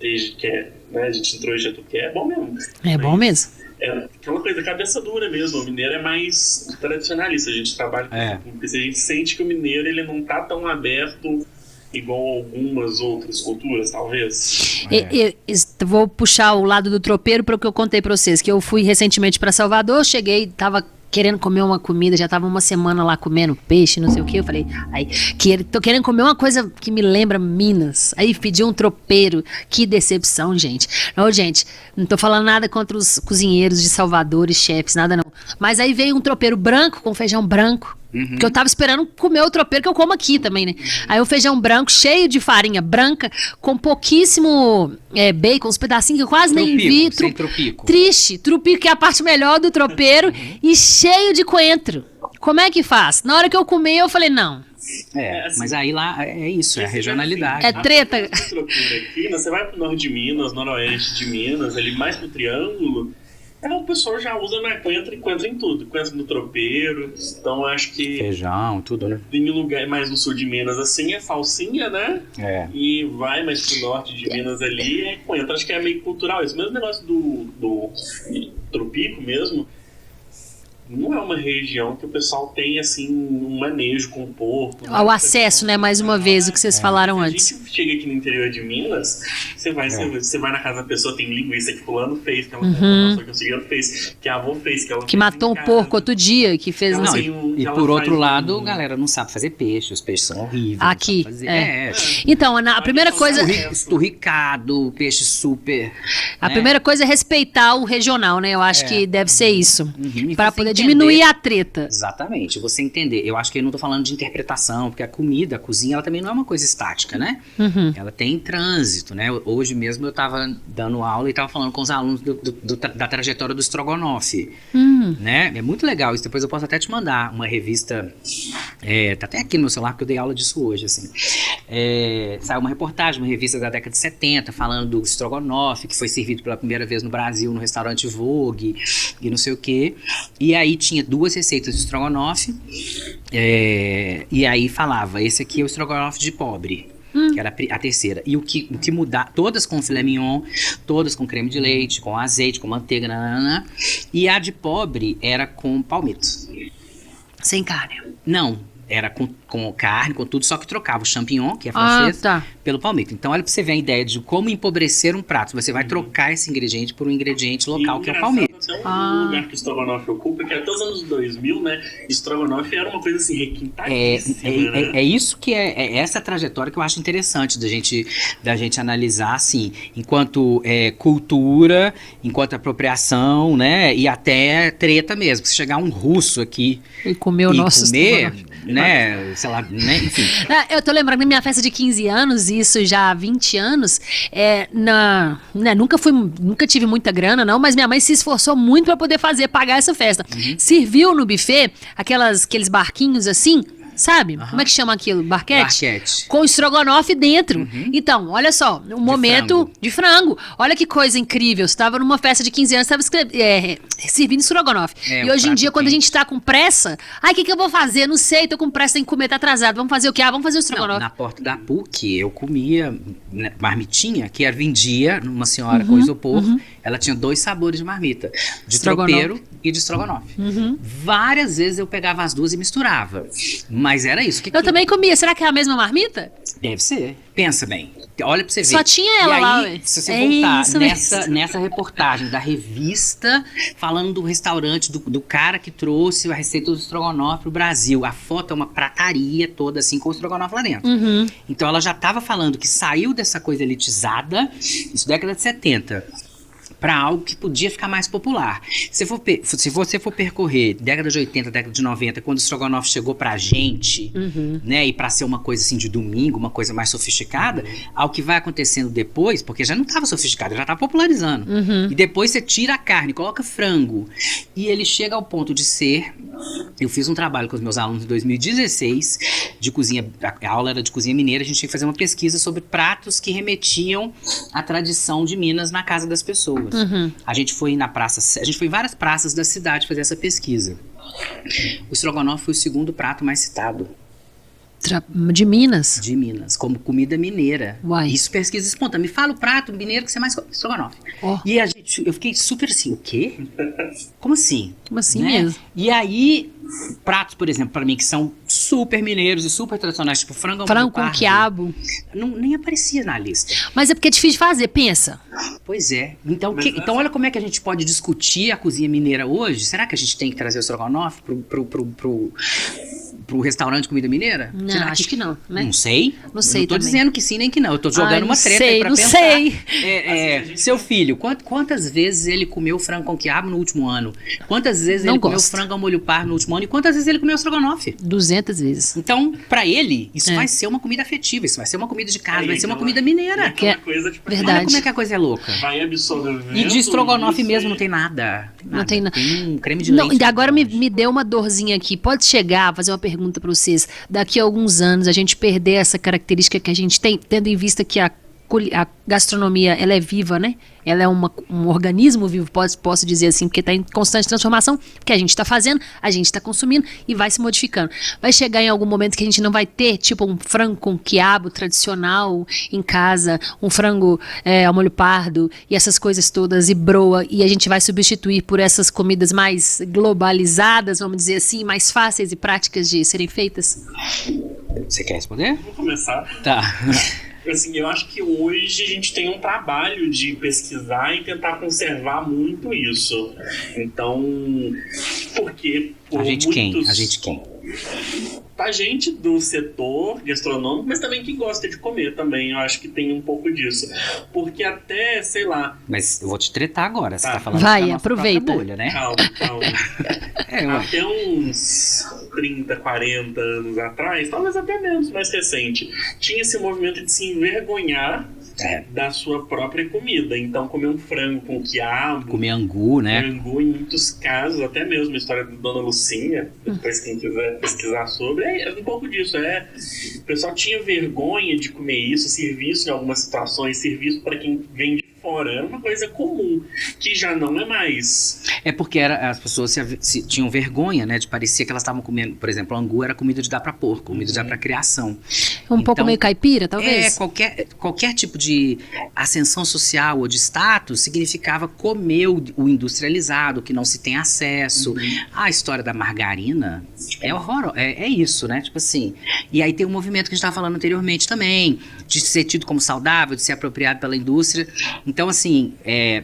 desde quer, né? A gente entrou e já tu quer, é bom mesmo. É bom mesmo. É aquela coisa, cabeça dura mesmo. O mineiro é mais tradicionalista. A gente trabalha com porque a gente sente que o mineiro ele não tá tão aberto igual algumas outras culturas, talvez. Vou puxar o lado do tropeiro para o que eu contei para vocês, que eu fui recentemente para Salvador, cheguei, tava querendo comer uma comida, já tava uma semana lá comendo peixe, não sei o que, eu falei, tô querendo comer uma coisa que me lembra Minas, aí pedi um tropeiro, que decepção, gente. Não, gente, não tô falando nada contra os cozinheiros de Salvador e chefes, nada não, mas aí veio um tropeiro branco, com feijão branco, que eu tava esperando comer o tropeiro que eu como aqui também, né? Aí o feijão branco, cheio de farinha branca, com pouquíssimo bacon, uns pedacinhos que eu quase nem vi. Sem tropico. Triste, trupico, que é a parte melhor do tropeiro, e cheio de coentro. Como é que faz? Na hora que eu comi, eu falei, não. Assim, mas aí lá é isso, é a regionalidade. É treta. Aqui, você vai pro norte de Minas, noroeste de Minas, ali mais pro Triângulo, O pessoal já usa na coentro e coentro em tudo. Coentro no tropeiro. Então acho que... Feijão, tudo, né? Em lugar mais no sul de Minas, assim, é falsinha, né? E vai mais pro norte de Minas ali, é coentro. Acho que é meio cultural. Esse mesmo negócio do tropico mesmo, não é uma região que o pessoal tem, assim, um manejo com o porco. O acesso, né? Mais uma vez, o que vocês falaram antes. Se a gente chega aqui no interior de Minas, você vai na casa da pessoa, tem linguiça que fulano fez, que ela pessoa que o cigano fez, que a avó fez, que ela que matou um porco outro dia, que fez... Não, e por outro lado, galera não sabe fazer peixe, os peixes são horríveis. Aqui, Então, a primeira coisa... Esturricado, peixe super... A primeira coisa é respeitar o regional, né? Eu acho que deve ser isso. Para poder diminuir a treta. Exatamente, você entender. Eu acho que eu não tô falando de interpretação, porque a comida, a cozinha, ela também não é uma coisa estática, né? Ela tem trânsito, né? Hoje mesmo eu tava dando aula e tava falando com os alunos da trajetória do Strogonoff, né? É muito legal isso, depois eu posso até te mandar uma revista, tá até aqui no meu celular, porque eu dei aula disso hoje, assim. Saiu uma reportagem, uma revista da década de 70, falando do Strogonoff, que foi servido pela primeira vez no Brasil, no restaurante Vogue, e não sei o quê. E aí tinha 2 receitas de estrogonofe, e aí falava, esse aqui é o estrogonofe de pobre, que era a terceira. E o que mudar, todas com filé mignon, todas com creme de leite, com azeite, com manteiga, nanana, e a de pobre era com palmito. Sem carne. Não, era com carne, com tudo, só que trocava o champignon, que é francês, pelo palmito. Então, olha pra você ver a ideia de como empobrecer um prato. Você vai trocar esse ingrediente por um ingrediente local, que é o palmito. É um lugar que o estrogonofe ocupa, que até os anos 2000, né, estrogonofe era uma coisa assim, requintadíssima, né? É isso que é essa trajetória que eu acho interessante da gente analisar, assim, enquanto cultura, enquanto apropriação, né, e até treta mesmo. Se chegar um russo aqui e comer o nosso estrogonofe, né, sei lá, né, enfim. Eu tô lembrando da minha festa de 15 anos, isso já há 20 anos, nunca tive muita grana, não, mas minha mãe se esforçou muito para poder pagar essa festa. Serviu no buffet aqueles barquinhos assim, sabe? Como é que chama aquilo? Barquete? Com estrogonofe dentro. Então, olha só, um momento de frango. Olha que coisa incrível. Você estava numa festa de 15 anos, estava servindo estrogonofe. E hoje em dia, quando a gente tá com pressa, o que eu vou fazer? Não sei, tô com pressa, tenho que comer, tá atrasado. Vamos fazer o quê? Vamos fazer o estrogonofe. Não, na porta da PUC, eu comia marmitinha, que vendia numa senhora com isopor. Ela tinha 2 sabores de marmita, de tropeiro e de estrogonofe. Várias vezes eu pegava as duas e misturava. Mas era isso. Eu também comia. Será que é a mesma marmita? Deve ser. Pensa bem. Olha pra você ver. Só tinha ela lá, ué. Se você voltar nessa reportagem da revista, falando do restaurante, do cara que trouxe a receita do estrogonofe pro Brasil. A foto é uma prataria toda assim, com o estrogonofe lá dentro. Então ela já tava falando que saiu dessa coisa elitizada, isso década de 70. Para algo que podia ficar mais popular. Se você for percorrer década de 80, década de 90, quando o estrogonofe chegou pra gente, né, e pra ser uma coisa assim de domingo, uma coisa mais sofisticada, ao que vai acontecendo depois, porque já não estava sofisticado, já estava popularizando. E depois você tira a carne, coloca frango, e ele chega ao ponto de ser... Eu fiz um trabalho com os meus alunos em 2016, de cozinha, a aula era de cozinha mineira, a gente tinha que fazer uma pesquisa sobre pratos que remetiam à tradição de Minas na casa das pessoas. A gente foi em várias praças da cidade fazer essa pesquisa. O estrogonofe foi o 2º prato mais citado. De Minas? De Minas, como comida mineira. Uai. Isso, pesquisa espontânea. Me fala o prato mineiro que você mais come. Estrogonofe. E eu fiquei super assim, o quê? Como assim? Como assim mesmo? E aí, pratos, por exemplo, pra mim, que são super mineiros e super tradicionais, tipo frango com quiabo. Nem aparecia na lista. Mas é porque é difícil de fazer, pensa. Pois é. Então olha como é que a gente pode discutir a cozinha mineira hoje. Será que a gente tem que trazer o estrogonofe pro restaurante de comida mineira? Não, acho que não, né? Não sei. Não sei. Não tô dizendo que sim nem que não. Eu tô jogando uma treta aí pra pensar. Sei. Seu filho, quantas vezes ele comeu frango com quiabo no último ano? Quantas vezes ele comeu frango ao molho pardo no último ano? E quantas vezes ele comeu estrogonofe? 200 vezes. Então, pra ele, isso vai ser uma comida afetiva. Isso vai ser uma comida de casa, vai ser uma comida mineira. Verdade. Olha como é que a coisa é louca. Vai absorvendo. E de estrogonofe mesmo não tem nada. Não tem nada. Tem um creme de leite. E agora me deu uma dorzinha aqui. Pode chegar, fazer uma pergunta pra vocês. Daqui a alguns anos a gente perder essa característica que a gente tem, tendo em vista que a a gastronomia, ela é viva, né? Ela é um organismo vivo, posso dizer assim, porque está em constante transformação, porque a gente está fazendo, a gente está consumindo e vai se modificando. Vai chegar em algum momento que a gente não vai ter, tipo, um frango com quiabo tradicional em casa, um frango ao molho pardo e essas coisas todas, e broa, e a gente vai substituir por essas comidas mais globalizadas, vamos dizer assim, mais fáceis e práticas de serem feitas? Você quer responder? Vou começar. Tá. Assim, eu acho que hoje a gente tem um trabalho de pesquisar e tentar conservar muito isso. Então, porque por A gente quem? A gente do setor gastronômico, mas também quem gosta de comer também, eu acho que tem um pouco disso. Porque até, sei lá... Mas eu vou te tretar agora, você tá falando Vai, da nossa aproveita. própria bolha, né? Calma. Até uns 30, 40 anos atrás, talvez até menos, mais recente, tinha esse movimento de se envergonhar da sua própria comida. Então, comer um frango com quiabo, comer angu, né? Angu, em muitos casos, até mesmo a história da Dona Lucinha, depois quem quiser pesquisar sobre, é um pouco disso. O pessoal tinha vergonha de comer isso, serviço em algumas situações, serviço para quem vem de fora. Era uma coisa comum, que já não é mais. É porque as pessoas tinham vergonha, né? De parecer que elas estavam comendo, por exemplo, angu era comida de dar para porco, comida de dar para criação. Pouco meio caipira, talvez? Qualquer tipo de ascensão social ou de status significava comer o industrializado, que não se tem acesso. A história da margarina é horrorosa, é isso, né? Tipo assim. E aí tem um movimento que a gente estava falando anteriormente também, de ser tido como saudável, de ser apropriado pela indústria. Então, assim,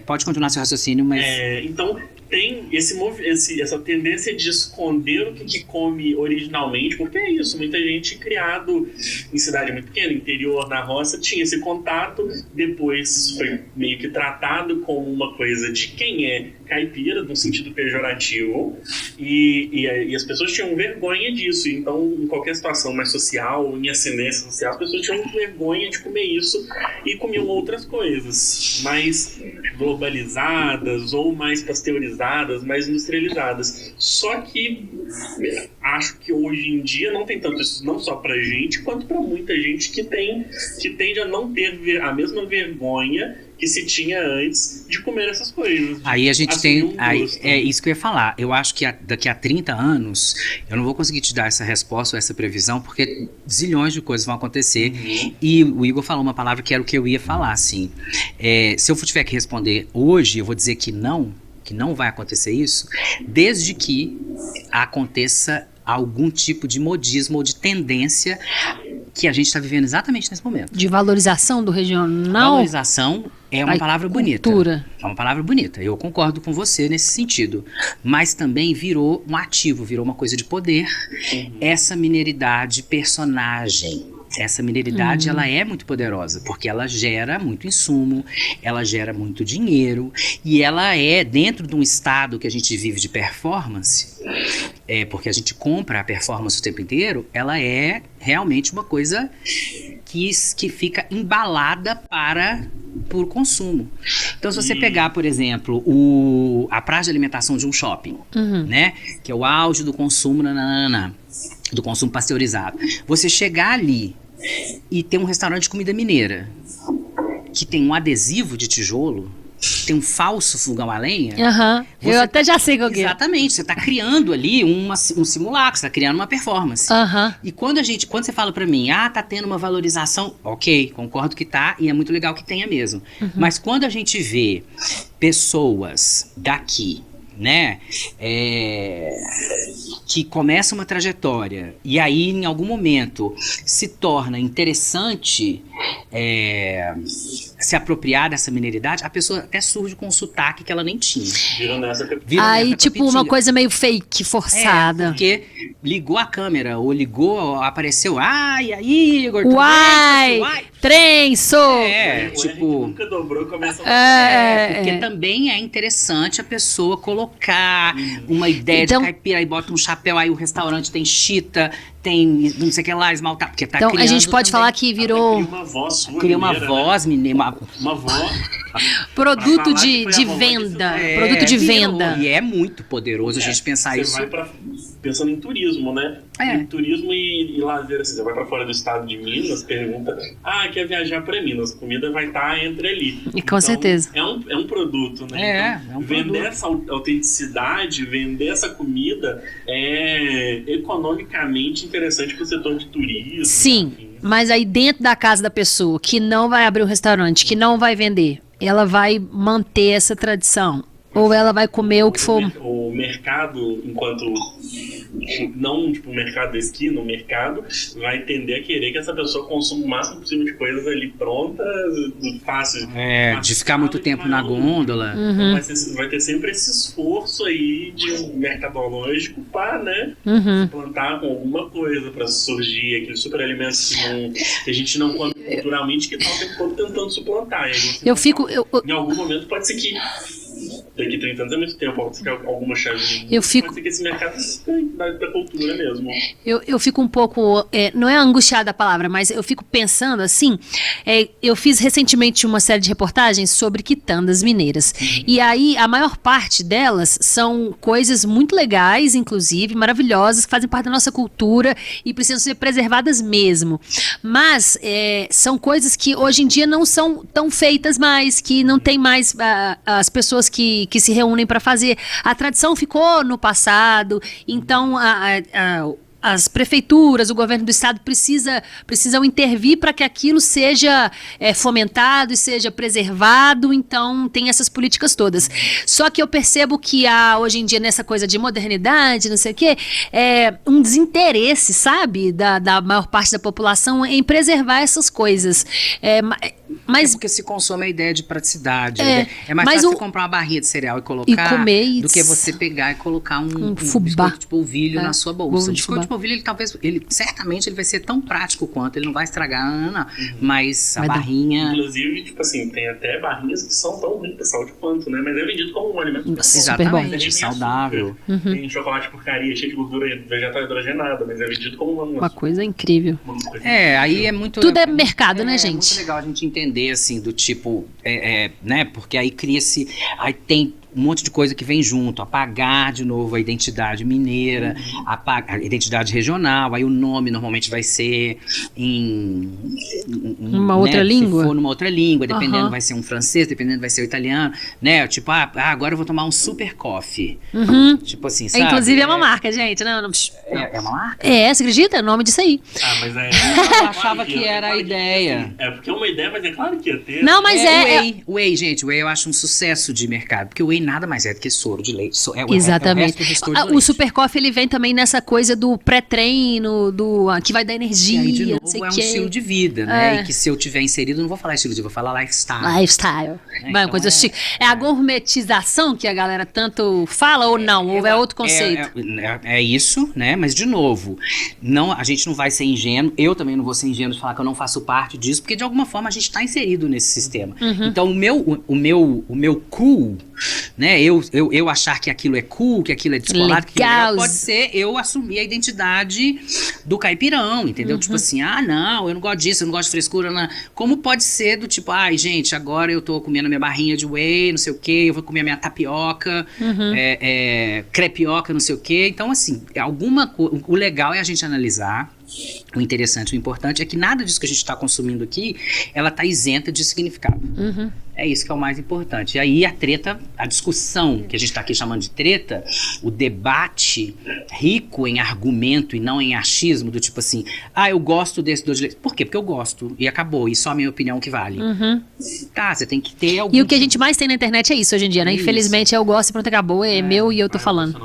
pode continuar seu raciocínio, mas... Então, tem essa tendência de esconder o que come originalmente, porque é isso, muita gente criado em cidade muito pequena, interior, na roça, tinha esse contato, depois foi meio que tratado como uma coisa de quem é caipira, no sentido pejorativo, e as pessoas tinham vergonha disso. Então, em qualquer situação mais social, em ascendência social, as pessoas tinham vergonha de comer isso e comiam outras coisas mais globalizadas ou mais pasteurizadas, mais industrializadas. Só que acho que hoje em dia não tem tanto isso, não só pra gente, quanto pra muita gente que tende a não ter a mesma vergonha que se tinha antes de comer essas coisas. Aí a gente tem... é isso que eu ia falar. Eu acho que daqui a 30 anos, eu não vou conseguir te dar essa resposta ou essa previsão, porque zilhões de coisas vão acontecer. E o Igor falou uma palavra que era o que eu ia falar, assim. Se eu tiver que responder hoje, eu vou dizer que não vai acontecer isso, desde que aconteça algum tipo de modismo ou de tendência que a gente está vivendo exatamente nesse momento. De valorização do regional? Valorização é uma palavra bonita. É uma palavra bonita. Eu concordo com você nesse sentido. Mas também virou um ativo, virou uma coisa de poder. Essa mineridade personagem. Essa mineridade, ela é muito poderosa, porque ela gera muito insumo, ela gera muito dinheiro, e ela é, dentro de um estado que a gente vive de performance, porque a gente compra a performance o tempo inteiro, ela é realmente uma coisa que fica embalada por consumo. Então, se você pegar, por exemplo, a praça de alimentação de um shopping, né, que é o auge do consumo, do consumo pasteurizado. Você chegar ali e ter um restaurante de comida mineira que tem um adesivo de tijolo, tem um falso fogão a lenha. Eu até já sei qual que é. Exatamente, você está criando ali um simulacro, você está criando uma performance. E quando você fala para mim, tá tendo uma valorização, ok, concordo que tá, e é muito legal que tenha mesmo. Mas quando a gente vê pessoas daqui, né, que começa uma trajetória e aí em algum momento se torna interessante se apropriar dessa mineridade, a pessoa até surge com um sotaque que ela nem tinha. Aí tipo uma coisa meio fake, forçada. Porque ligou a câmera ou apareceu, e aí, Igor, trem, sou. Tipo, nunca dobrou, começa porque também é interessante a pessoa colocar uma ideia de caipira, aí bota um chapéu, aí o restaurante tem chita, tem não sei o que lá, esmaltado, porque tá então criando a gente pode também. falar que virou Cria uma voz mineira, uma voz produto de venda, produto de venda. E é muito poderoso a gente pensar isso. Pensando em turismo, né? Turismo e lazer, assim, você vai pra fora do estado de Minas, pergunta, quer viajar pra Minas, a comida vai estar entre ali. E com certeza. É um produto, né? Então, vender essa autenticidade, vender essa comida é economicamente interessante pro setor de turismo. Sim, enfim. mas aí dentro da casa da pessoa, que não vai abrir um restaurante, que não vai vender, ela vai manter essa tradição? Ou ela vai comer o que for... O mercado, enquanto... Não, tipo, o mercado da esquina, o mercado vai tender a querer que essa pessoa consuma o máximo possível de coisas ali prontas, fáceis. De ficar muito tempo na gôndola. Então vai ter sempre esse esforço aí de mercadológico para, né, plantar com alguma coisa para surgir aqueles superalimentos que a gente não come culturalmente, que estão o tempo todo tentando suplantar. Em algum momento pode ser que daqui 30 anos é muito tempo, pode ser que alguma chave pode ser que esse mercado da cultura mesmo. Eu fico um pouco, não é angustiada a palavra, mas eu fico pensando assim, eu fiz recentemente uma série de reportagens sobre quitandas mineiras, e aí a maior parte delas são coisas muito legais, inclusive, maravilhosas, que fazem parte da nossa cultura e precisam ser preservadas mesmo, mas são coisas que hoje em dia não são tão feitas mais, que não tem mais as pessoas que se reúnem para fazer. A tradição ficou no passado, então as prefeituras, o governo do estado precisam intervir para que aquilo seja fomentado e seja preservado, então tem essas políticas todas. Só que eu percebo que há, hoje em dia, nessa coisa de modernidade, não sei o quê, um desinteresse, sabe, da maior parte da população em preservar essas coisas. Mas porque se consome a ideia de praticidade. É mais fácil você comprar uma barrinha de cereal e colocar comer do que você pegar e colocar um fubá, biscoito de polvilho na sua bolsa. O biscoito de polvilho, certamente ele vai ser tão prático quanto, ele não vai estragar, mas a barrinha... Inclusive, tipo assim, tem até barrinhas que são tão ruins pra saúde quanto, né? Mas é vendido como um alimento exatamente, saudável. Tem chocolate porcaria, cheio de gordura vegetal hidrogenada, mas é vendido como uma coisa incrível. Aí é muito... Tudo é mercado, né, gente? É muito legal a gente entender, assim, do tipo, né? Porque aí cria-se... Aí tem um monte de coisa que vem junto, apagar de novo a identidade mineira, a identidade regional, aí o nome normalmente vai ser em uma outra língua. Se for numa outra língua, dependendo vai ser um francês, dependendo vai ser o italiano, né? Tipo, agora eu vou tomar um super coffee. Tipo assim, sabe? Inclusive é uma marca, gente. Não. É uma marca? Você acredita? É o nome disso aí. Mas eu achava que era a ideia. Porque é uma ideia, mas é claro que ia ter. Não, mas Whey, gente, o Whey eu acho um sucesso de mercado, porque o Whey nada mais é do que soro de leite. Exatamente. O Super Coffee, ele vem também nessa coisa do pré-treino, que vai dar energia. E aí, de novo, um estilo de vida, né? E que se eu tiver inserido, não vou falar estilo de vida, vou falar lifestyle. Lifestyle. Então, coisa chique. É a gourmetização que a galera tanto fala ou não? Ou é outro conceito? É isso, né? Mas, de novo, a gente não vai ser ingênuo. Eu também não vou ser ingênuo de falar que eu não faço parte disso, porque, de alguma forma, a gente está inserido nesse sistema. Então, o meu cool, né? Eu achar que aquilo é cool, que aquilo é descolado, que aquilo é legal, pode ser eu assumir a identidade do caipirão, entendeu? Tipo assim, não, eu não gosto disso, eu não gosto de frescura. Não. Como pode ser do tipo, gente, agora eu tô comendo a minha barrinha de whey, não sei o quê, eu vou comer a minha tapioca, crepioca, não sei o quê. Então, assim, o legal é a gente analisar. O interessante, o importante é que nada disso que a gente está consumindo aqui, ela está isenta de significado. É isso que é o mais importante. E aí a treta, a discussão que a gente está aqui chamando de treta, o debate rico em argumento e não em achismo, do tipo assim, eu gosto desse doce de leite. Por quê? Porque eu gosto e acabou, e só a minha opinião que vale. Tá, você tem que ter algum... E o que a gente mais tem na internet é isso hoje em dia, né? Infelizmente eu gosto e pronto, acabou, é meu e eu tô falando.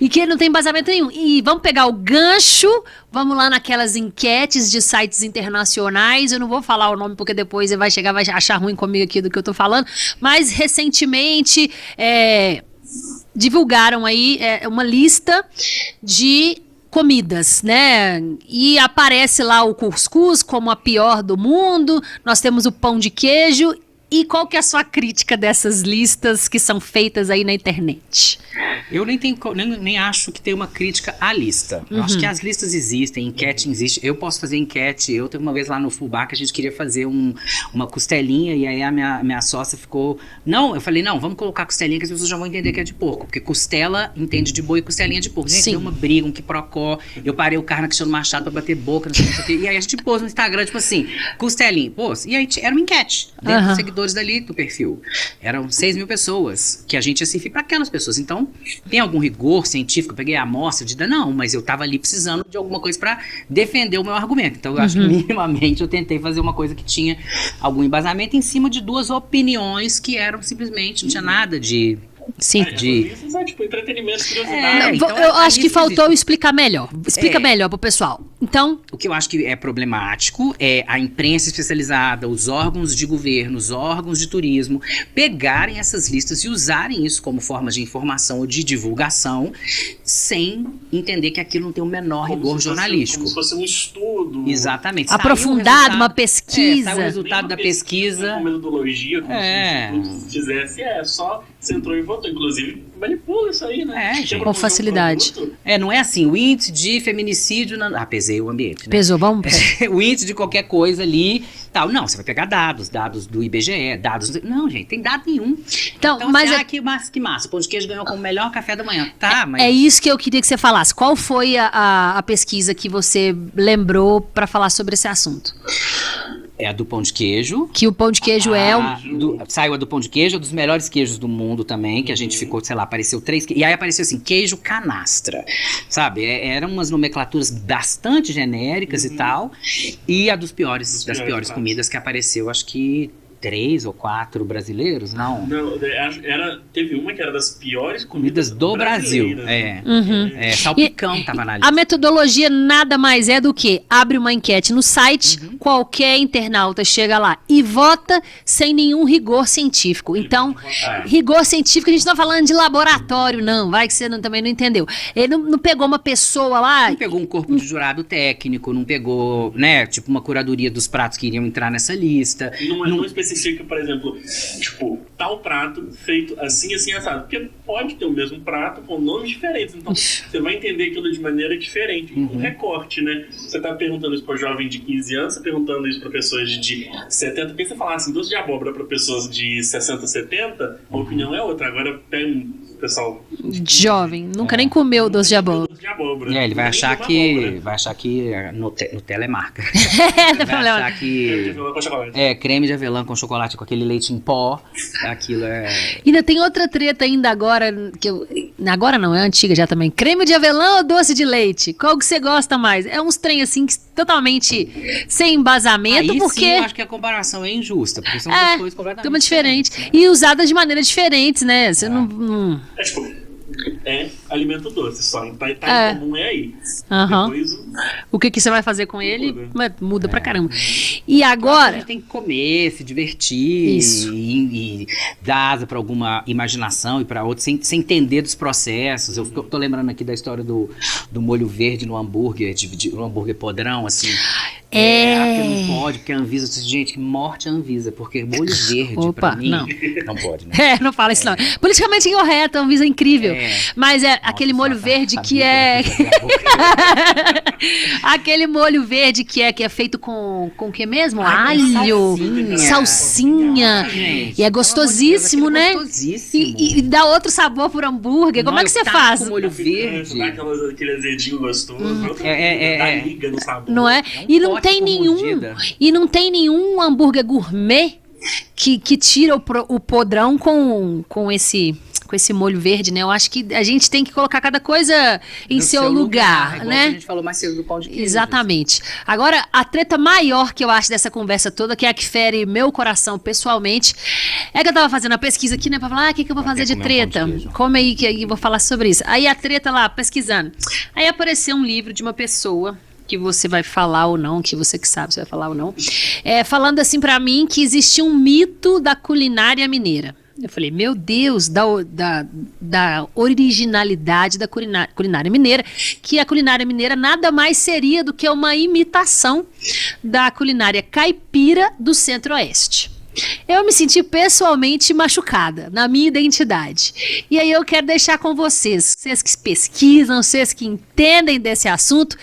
E que não tem embasamento nenhum. E vamos pegar o gancho, vamos lá naquelas enquetes de sites internacionais, eu não vou falar o nome porque depois você vai chegar, vai achar ruim comigo aqui do que eu tô falando, mas recentemente divulgaram aí uma lista de comidas, né? E aparece lá o cuscuz como a pior do mundo, nós temos o pão de queijo. E qual que é a sua crítica dessas listas que são feitas aí na internet? Eu nem acho que tem uma crítica à lista. Eu acho que as listas existem, enquete existe. Eu posso fazer enquete. Eu teve uma vez lá no Fubá que a gente queria fazer uma costelinha e aí a minha sócia ficou... Não, eu falei, não, vamos colocar costelinha que as pessoas já vão entender que é de porco. Porque costela entende de boi e costelinha de porco. Gente, Sim. deu uma briga, um quiprocó. Eu parei o carro na Cristiano Machado pra bater boca, não sei o que. E aí a gente pôs no Instagram, tipo assim, costelinha. Pô, e aí era uma enquete dentro dos seguidores dali do perfil. Eram 6 mil pessoas que a gente ia servir para aquelas pessoas. Então, tem algum rigor científico? Eu peguei a amostra de não, mas eu tava ali precisando de alguma coisa para defender o meu argumento. Então, eu acho que minimamente eu tentei fazer uma coisa que tinha algum embasamento em cima de 2 opiniões que eram simplesmente, não tinha nada de... Sim. Isso é tipo entretenimento, curiosidade. então, eu acho que faltou existe. explicar melhor. Explica melhor pro pessoal. Então, O que eu acho que é problemático é a imprensa especializada, os órgãos de governo, os órgãos de turismo, pegarem essas listas e usarem isso como forma de informação ou de divulgação, sem entender que aquilo não tem o menor rigor jornalístico. Como se fosse um estudo. Exatamente. aprofundado, uma pesquisa. Saiu o resultado da pesquisa. Com metodologia, como se o instituto fizesse, só você entrou e votou. Inclusive, manipula isso aí, né? Gente. Com facilidade. Não é assim, o índice de feminicídio... pesei o ambiente, né? Pesou, vamos? O índice de qualquer coisa ali, tal. Não, você vai pegar dados do IBGE, dados... Não, gente, tem dado nenhum. Então, mas que massa, o pão de queijo ganhou como melhor café da manhã. Tá, mas... é isso que eu queria que você falasse. Qual foi a pesquisa que você lembrou para falar sobre esse assunto? É a do pão de queijo. Que o pão de queijo Saiu a do pão de queijo, dos melhores queijos do mundo também, que a gente ficou, sei lá, apareceu 3... E aí apareceu assim, queijo canastra, sabe? Eram umas nomenclaturas bastante genéricas e tal. E a das piores comidas que apareceu, acho que 3 ou 4 brasileiros, não? Não, teve uma que era das piores comidas do Brasil. Salpicão tava na lista. A metodologia nada mais é do que abre uma enquete no site, qualquer internauta chega lá e vota sem nenhum rigor científico. Então, rigor científico, a gente não tá falando de laboratório, não. Vai que você também não entendeu. Ele não pegou uma pessoa lá... Não pegou um corpo de jurado técnico, não pegou, né, tipo uma curadoria dos pratos que iriam entrar nessa lista. Não especifica, por exemplo, tipo, tal prato feito assim, assim, assado. Porque pode ter o mesmo prato com nomes diferentes. Então, você vai entender aquilo de maneira diferente. Um recorte, né? Você tá perguntando isso pra jovem de 15 anos, você perguntando isso pra pessoas de 70. Porque você falar assim, doce de abóbora pra pessoas de 60, 70, a opinião é outra. Agora tem pessoal... Jovem, nunca nem comeu doce de abóbora. Ele vai achar que Nutella é marca. Não tem problema. Vai achar que creme de avelã com chocolate, com aquele leite em pó, aquilo é... Ainda tem outra treta ainda agora, agora não, é antiga já também. Creme de avelã ou doce de leite? Qual que você gosta mais? É uns trem assim, totalmente sem embasamento, aí porque... sim, eu acho que a comparação é injusta, porque são duas coisas completamente diferentes. E usadas de maneiras diferentes, né? Você não... alimento doce só, em comum é aí. Depois o que você vai fazer com ele muda pra caramba. E agora... A gente tem que comer, se divertir e dar asa pra alguma imaginação e pra outra, sem entender dos processos. Eu tô lembrando aqui da história do molho verde no hambúrguer, no hambúrguer podrão, assim. Porque não pode, porque a Anvisa disse, gente, que morte a Anvisa, porque molho verde pra mim não pode, né? Não fala isso não. Politicamente incorreto, a Anvisa é incrível. Mas aquele molho verde que é... aquele molho verde que é feito com o que mesmo? Alho, salsinha. E é gostosíssimo, né? E dá outro sabor pro hambúrguer. Como é que você faz? Com molho verde. Dá aquele azedinho gostoso. Dá liga no sabor. Não é? E não tem nenhum hambúrguer gourmet que tira o podrão com esse molho verde, né? Eu acho que a gente tem que colocar cada coisa em seu lugar, né? A gente falou mais cedo do pão de queijo. Exatamente. Agora, a treta maior que eu acho dessa conversa toda, que é a que fere meu coração pessoalmente, é que eu tava fazendo a pesquisa aqui, né? Pra falar, o que eu vou fazer de treta? Come aí que eu vou falar sobre isso. Aí a treta lá, pesquisando. Aí apareceu um livro de uma pessoa... que você vai falar ou não, que você que sabe se vai falar ou não, falando assim pra mim que existia um mito da culinária mineira. Eu falei, meu Deus, da originalidade da culinária mineira, que a culinária mineira nada mais seria do que uma imitação da culinária caipira do Centro-Oeste. Eu me senti pessoalmente machucada na minha identidade. E aí eu quero deixar com vocês que pesquisam, vocês que entendem desse assunto.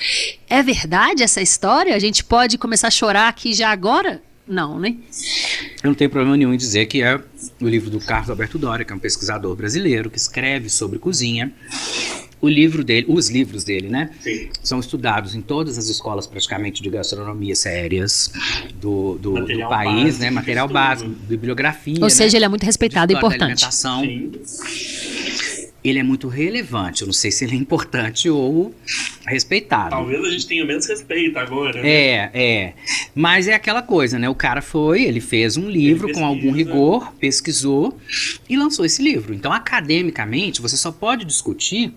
É verdade essa história? A gente pode começar a chorar aqui já agora? Não, né? Eu não tenho problema nenhum em dizer que é o livro do Carlos Alberto Doria, que é um pesquisador brasileiro que escreve sobre cozinha. Os livros dele, né? Sim. São estudados em todas as escolas praticamente de gastronomia sérias do país, básico, né? Material básico, bibliografia. Ou seja, ele é muito respeitado e importante. Alimentação. Sim. Ele é muito relevante. Eu não sei se ele é importante ou respeitado. Talvez a gente tenha menos respeito agora. Né? Mas é aquela coisa, né? O cara ele fez um livro com algum rigor, pesquisou e lançou esse livro. Então, academicamente, você só pode discutir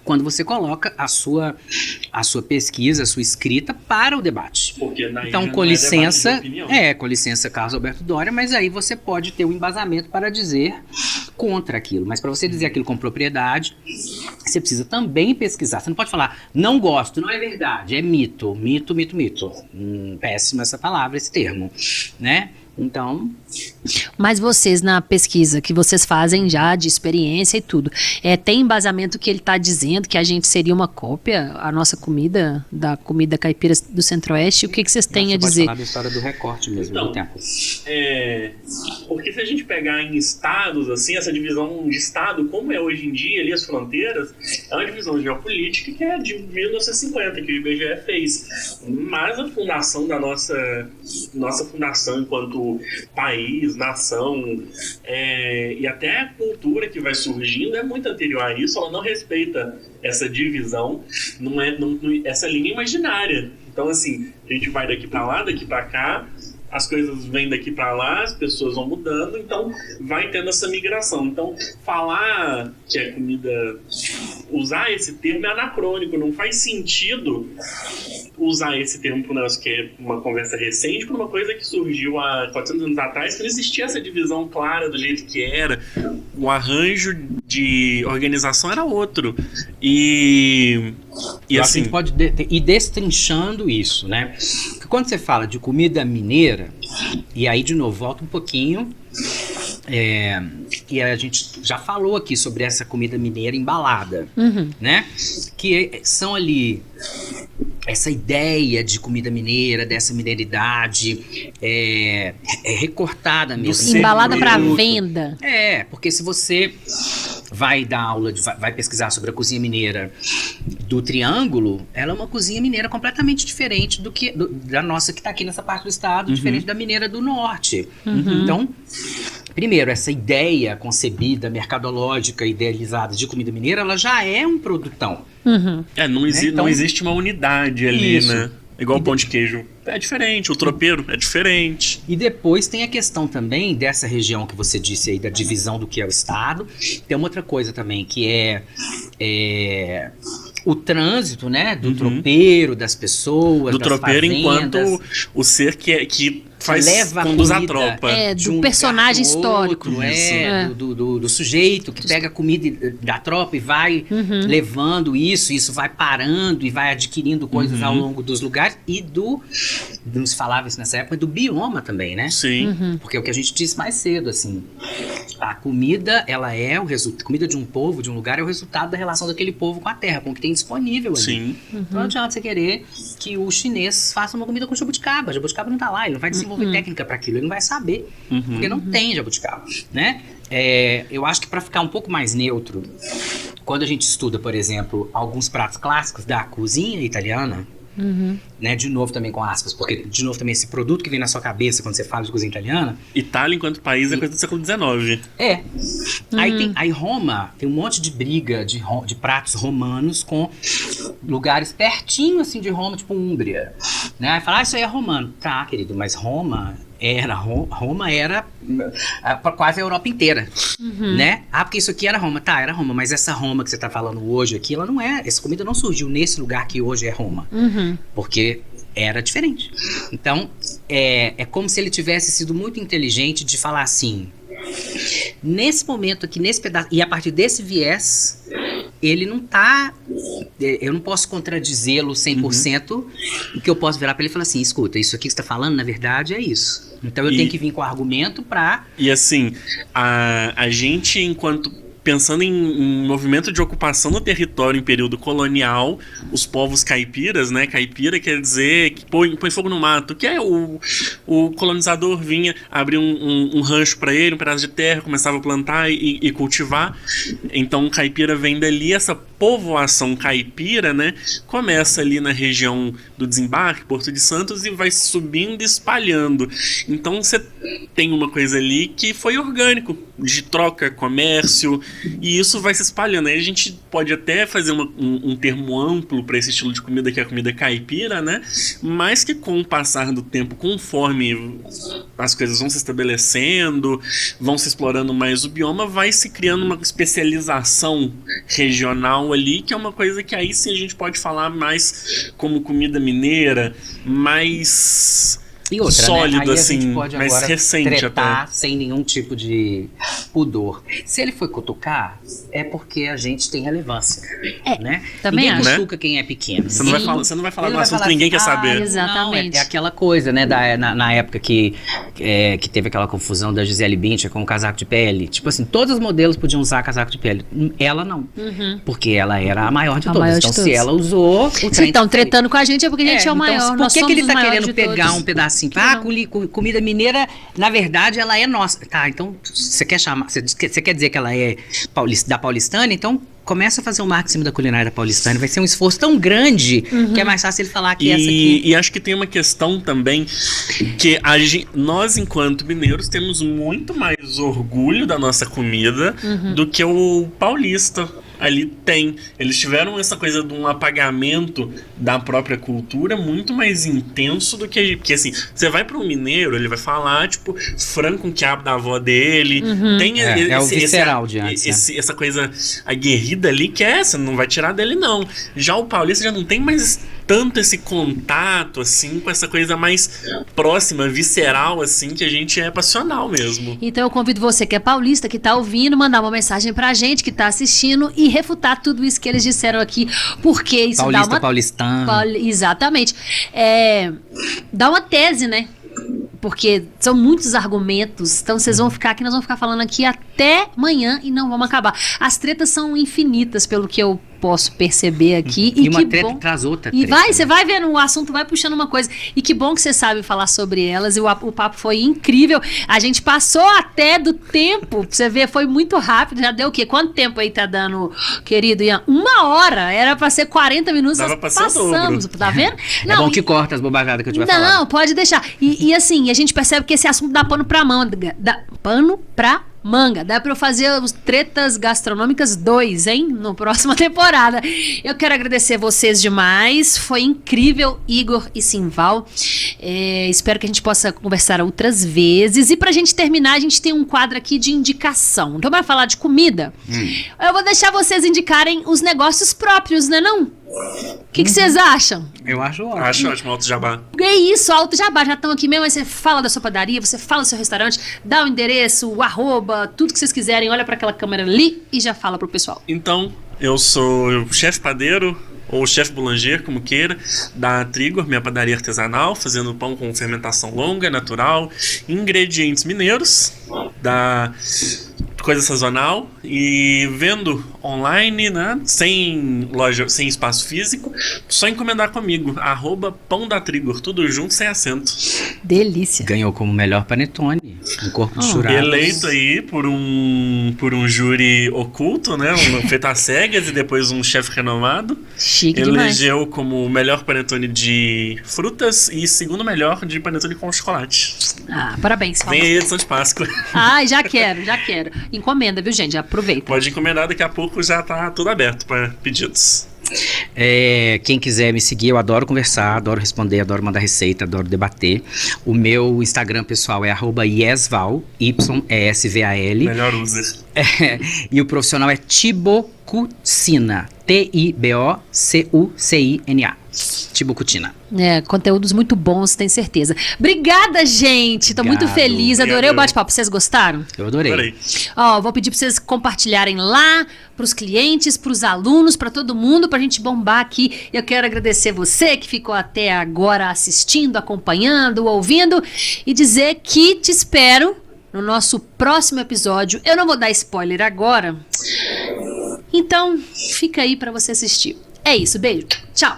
quando você coloca a sua pesquisa, a sua escrita para o debate. Então, com licença, Carlos Alberto Doria, mas aí você pode ter um embasamento para dizer contra aquilo. Mas para você dizer aquilo com propriedade, você precisa também pesquisar. Você não pode falar, não gosto, não é verdade, é mito. Mito. Péssima essa palavra, esse termo, né? Então... Mas vocês, na pesquisa que vocês fazem já, de experiência e tudo, tem embasamento que ele está dizendo que a gente seria uma cópia, a nossa comida, da comida caipira do Centro-Oeste? O que vocês têm a dizer? Pode falar da história do recorte mesmo, do tempo. Porque se a gente pegar em estados, assim, essa divisão de estado, como é hoje em dia, ali as fronteiras, é uma divisão geopolítica que é de 1950, que o IBGE fez. Mas a fundação da nossa fundação enquanto país, nação, e até a cultura que vai surgindo é muito anterior a isso. Ela não respeita essa divisão, essa linha imaginária. Então, assim, a gente vai daqui para lá, daqui para cá, as coisas vêm daqui para lá, as pessoas vão mudando, então vai tendo essa migração. Então, falar que a comida, usar esse termo é anacrônico, não faz sentido usar esse termo para um negócio que é uma conversa recente, para uma coisa que surgiu há 400 anos atrás, que não existia essa divisão clara do jeito que era. O arranjo de organização era outro. E assim, pode ir destrinchando isso, né? Porque quando você fala de comida mineira, e aí de novo, volta um pouquinho, e a gente já falou aqui sobre essa comida mineira embalada, né? Que são ali essa ideia de comida mineira, dessa mineiridade recortada mesmo. Embalada para venda. Porque se você vai dar aula, vai pesquisar sobre a cozinha mineira do Triângulo, ela é uma cozinha mineira completamente diferente da nossa que está aqui nessa parte do estado, diferente da mineira do norte. Então, primeiro, essa ideia concebida, mercadológica, idealizada de comida mineira, ela já é um produtão. Não existe uma unidade ali, né? Igual o pão de queijo. É diferente, o tropeiro é diferente. E depois tem a questão também dessa região que você disse aí, da divisão do que é o estado. Tem uma outra coisa também, que é o trânsito, né? Do tropeiro, das pessoas, do tropeiro enquanto o ser que conduz a tropa. Do personagem histórico. Do sujeito que pega a comida da tropa e vai levando isso vai parando e vai adquirindo coisas ao longo dos lugares e não se falava isso nessa época, do bioma também, né? Sim. Porque é o que a gente disse mais cedo, assim, a comida, ela é o resultado, a comida de um povo, de um lugar, é o resultado da relação daquele povo com a terra, com o que tem disponível ali. Sim. Então não adianta você querer que o chinês faça uma comida com jabuticaba. Jabuticaba não tá lá, ele não vai desenvolver técnica para aquilo, ele não vai saber, porque não tem jabuticaba, né? Eu acho que para ficar um pouco mais neutro, quando a gente estuda, por exemplo, alguns pratos clássicos da cozinha italiana, né, de novo também com aspas, porque de novo também esse produto que vem na sua cabeça quando você fala de cozinha italiana. Itália enquanto país é coisa do século XIX. Aí Roma tem um monte de briga de pratos romanos com lugares pertinho assim de Roma, tipo Úmbria, né? Aí fala, isso aí é romano. Tá, querido, mas Roma era quase a Europa inteira, né? Porque isso aqui era Roma. Tá, era Roma, mas essa Roma que você tá falando hoje aqui, ela não é, essa comida não surgiu nesse lugar que hoje é Roma, porque era diferente. Então, é como se ele tivesse sido muito inteligente de falar assim, nesse momento aqui, nesse pedaço, e a partir desse viés, ele não tá... Eu não posso contradizê-lo 100%, o que eu posso virar para ele e falar assim, escuta, isso aqui que você tá falando, na verdade, é isso. Então eu tenho que vir com argumento pra... E assim, a gente, enquanto... Pensando em movimento de ocupação do território em período colonial, os povos caipiras, né? Caipira quer dizer que põe fogo no mato, que é o colonizador vinha, abria um rancho para ele, um pedaço de terra, começava a plantar e cultivar. Então caipira vem dali, essa povoação caipira, né? Começa ali na região do Desembarque, Porto de Santos, e vai subindo e espalhando. Então você tem uma coisa ali que foi orgânico, de troca, comércio, e isso vai se espalhando. Aí a gente pode até fazer um termo amplo para esse estilo de comida, que é a comida caipira, né? Mas que com o passar do tempo, conforme as coisas vão se estabelecendo, vão se explorando mais o bioma, vai se criando uma especialização regional ali, que é uma coisa que aí sim a gente pode falar mais como comida mineira, mais... E outra, sólido, né? Aí assim, a gente pode mais agora recente tretar até. sem nenhum tipo de pudor. Se ele foi cutucar, é porque a gente tem relevância. Né? Também ninguém acho. cutuca quem é pequeno. Você não vai falar Ele do vai assunto falar que ninguém assim, quer saber. Exatamente. Não, é aquela coisa, né, na época que teve aquela confusão da Gisele Bündchen com o casaco de pele. Tipo assim, todos os modelos podiam usar casaco de pele. Ela não. Porque ela era a maior de A todas. maior Então, de se todas. ela usou... Se estão tretando com a gente é porque a gente é o maior. Então, Nós por que somos ele os tá maiores querendo de pegar todos. um pedacinho? Que Comida mineira, na verdade, ela é nossa. Tá, então, você quer dizer que ela é da paulistana? Então, começa a fazer um marketing da culinária paulistana. Vai ser um esforço tão grande que é mais fácil ele falar que essa aqui... E acho que tem uma questão também que nós, enquanto mineiros, temos muito mais orgulho da nossa comida do que o paulista. Ali tem. Eles tiveram essa coisa de um apagamento da própria cultura muito mais intenso do que... Porque assim, você vai para um mineiro, ele vai falar, tipo, frango com quiabo da avó dele. Tem É o visceral de antes, essa coisa aguerrida ali que você não vai tirar dele, não. Já o paulista já não tem mais tanto esse contato, assim, com essa coisa mais próxima, visceral, assim, que a gente é passional mesmo. Então eu convido você que é paulista, que tá ouvindo, mandar uma mensagem pra gente, que tá assistindo, e refutar tudo isso que eles disseram aqui, porque isso Paulista, dá uma... paulistano. Exatamente. Dá uma tese, né? Porque são muitos argumentos, então vocês vão ficar aqui, nós vamos ficar falando aqui até amanhã e não vamos acabar. As tretas são infinitas, pelo que eu posso perceber aqui. E uma que treta bom. traz outra E treta, você vai vendo, o assunto vai puxando uma coisa. E que bom que você sabe falar sobre elas. E o papo foi incrível. A gente passou até do tempo. Pra você ver, foi muito rápido. Já deu o quê? Quanto tempo aí tá dando, querido Ian? 1 hora. Era pra ser 40 minutos. Dava Nós pra ser o passamos. dobro. Tá vendo? É bom que corta as bobajadas que eu tiver falando. Não, pode deixar. E assim, a gente percebe que esse assunto dá pano pra manga. Dá pano pra manga. Dá pra eu fazer os Tretas Gastronômicas 2, hein? No próxima temporada. Eu quero agradecer vocês demais. Foi incrível, Igor e Simval. Espero que a gente possa conversar outras vezes. E pra gente terminar, a gente tem um quadro aqui de indicação. Então, vai falar de comida. Eu vou deixar vocês indicarem os negócios próprios, né não? O que vocês acham? Eu acho ótimo. Acho ótimo, Alto Jabá. É isso, Alto Jabá, já estão aqui mesmo, aí você fala da sua padaria, você fala do seu restaurante, dá o endereço, o arroba, tudo que vocês quiserem, olha para aquela câmera ali e já fala pro pessoal. Então, eu sou o chefe padeiro, ou chefe boulanger, como queira, da Trigor, minha padaria artesanal, fazendo pão com fermentação longa, natural, ingredientes mineiros, da coisa sazonal, e vendo online, né, sem loja, sem espaço físico, só encomendar comigo, @pão da Trigor, tudo junto, sem acento. Delícia. Ganhou como melhor panetone, um corpo de churrasco. Eleito aí por um júri oculto, né, feito às cegas, e depois um chefe renomado. Chique demais. Elegeu como o melhor panetone de frutas e segundo melhor de panetone com chocolate. Parabéns. Vem aí a edição de Páscoa. Já quero. Encomenda, viu, gente? Já aproveita. Pode encomendar, daqui a pouco já tá tudo aberto para pedidos. Quem quiser me seguir, eu adoro conversar, adoro responder, adoro mandar receita, adoro debater. O meu Instagram pessoal é @yesval, YESVAL. Melhor user. E o profissional é Tibocucina, TIBOCUCINA. Tibucutina. Conteúdos muito bons, tenho certeza. Obrigada, gente. Tô muito feliz. Adorei o bate-papo. Vocês gostaram? Eu adorei. Vou pedir pra vocês compartilharem lá, pros clientes, pros alunos, pra todo mundo, pra gente bombar aqui. Eu quero agradecer você que ficou até agora assistindo, acompanhando, ouvindo e dizer que te espero no nosso próximo episódio. Eu não vou dar spoiler agora, então fica aí pra você assistir. É isso, beijo. Tchau.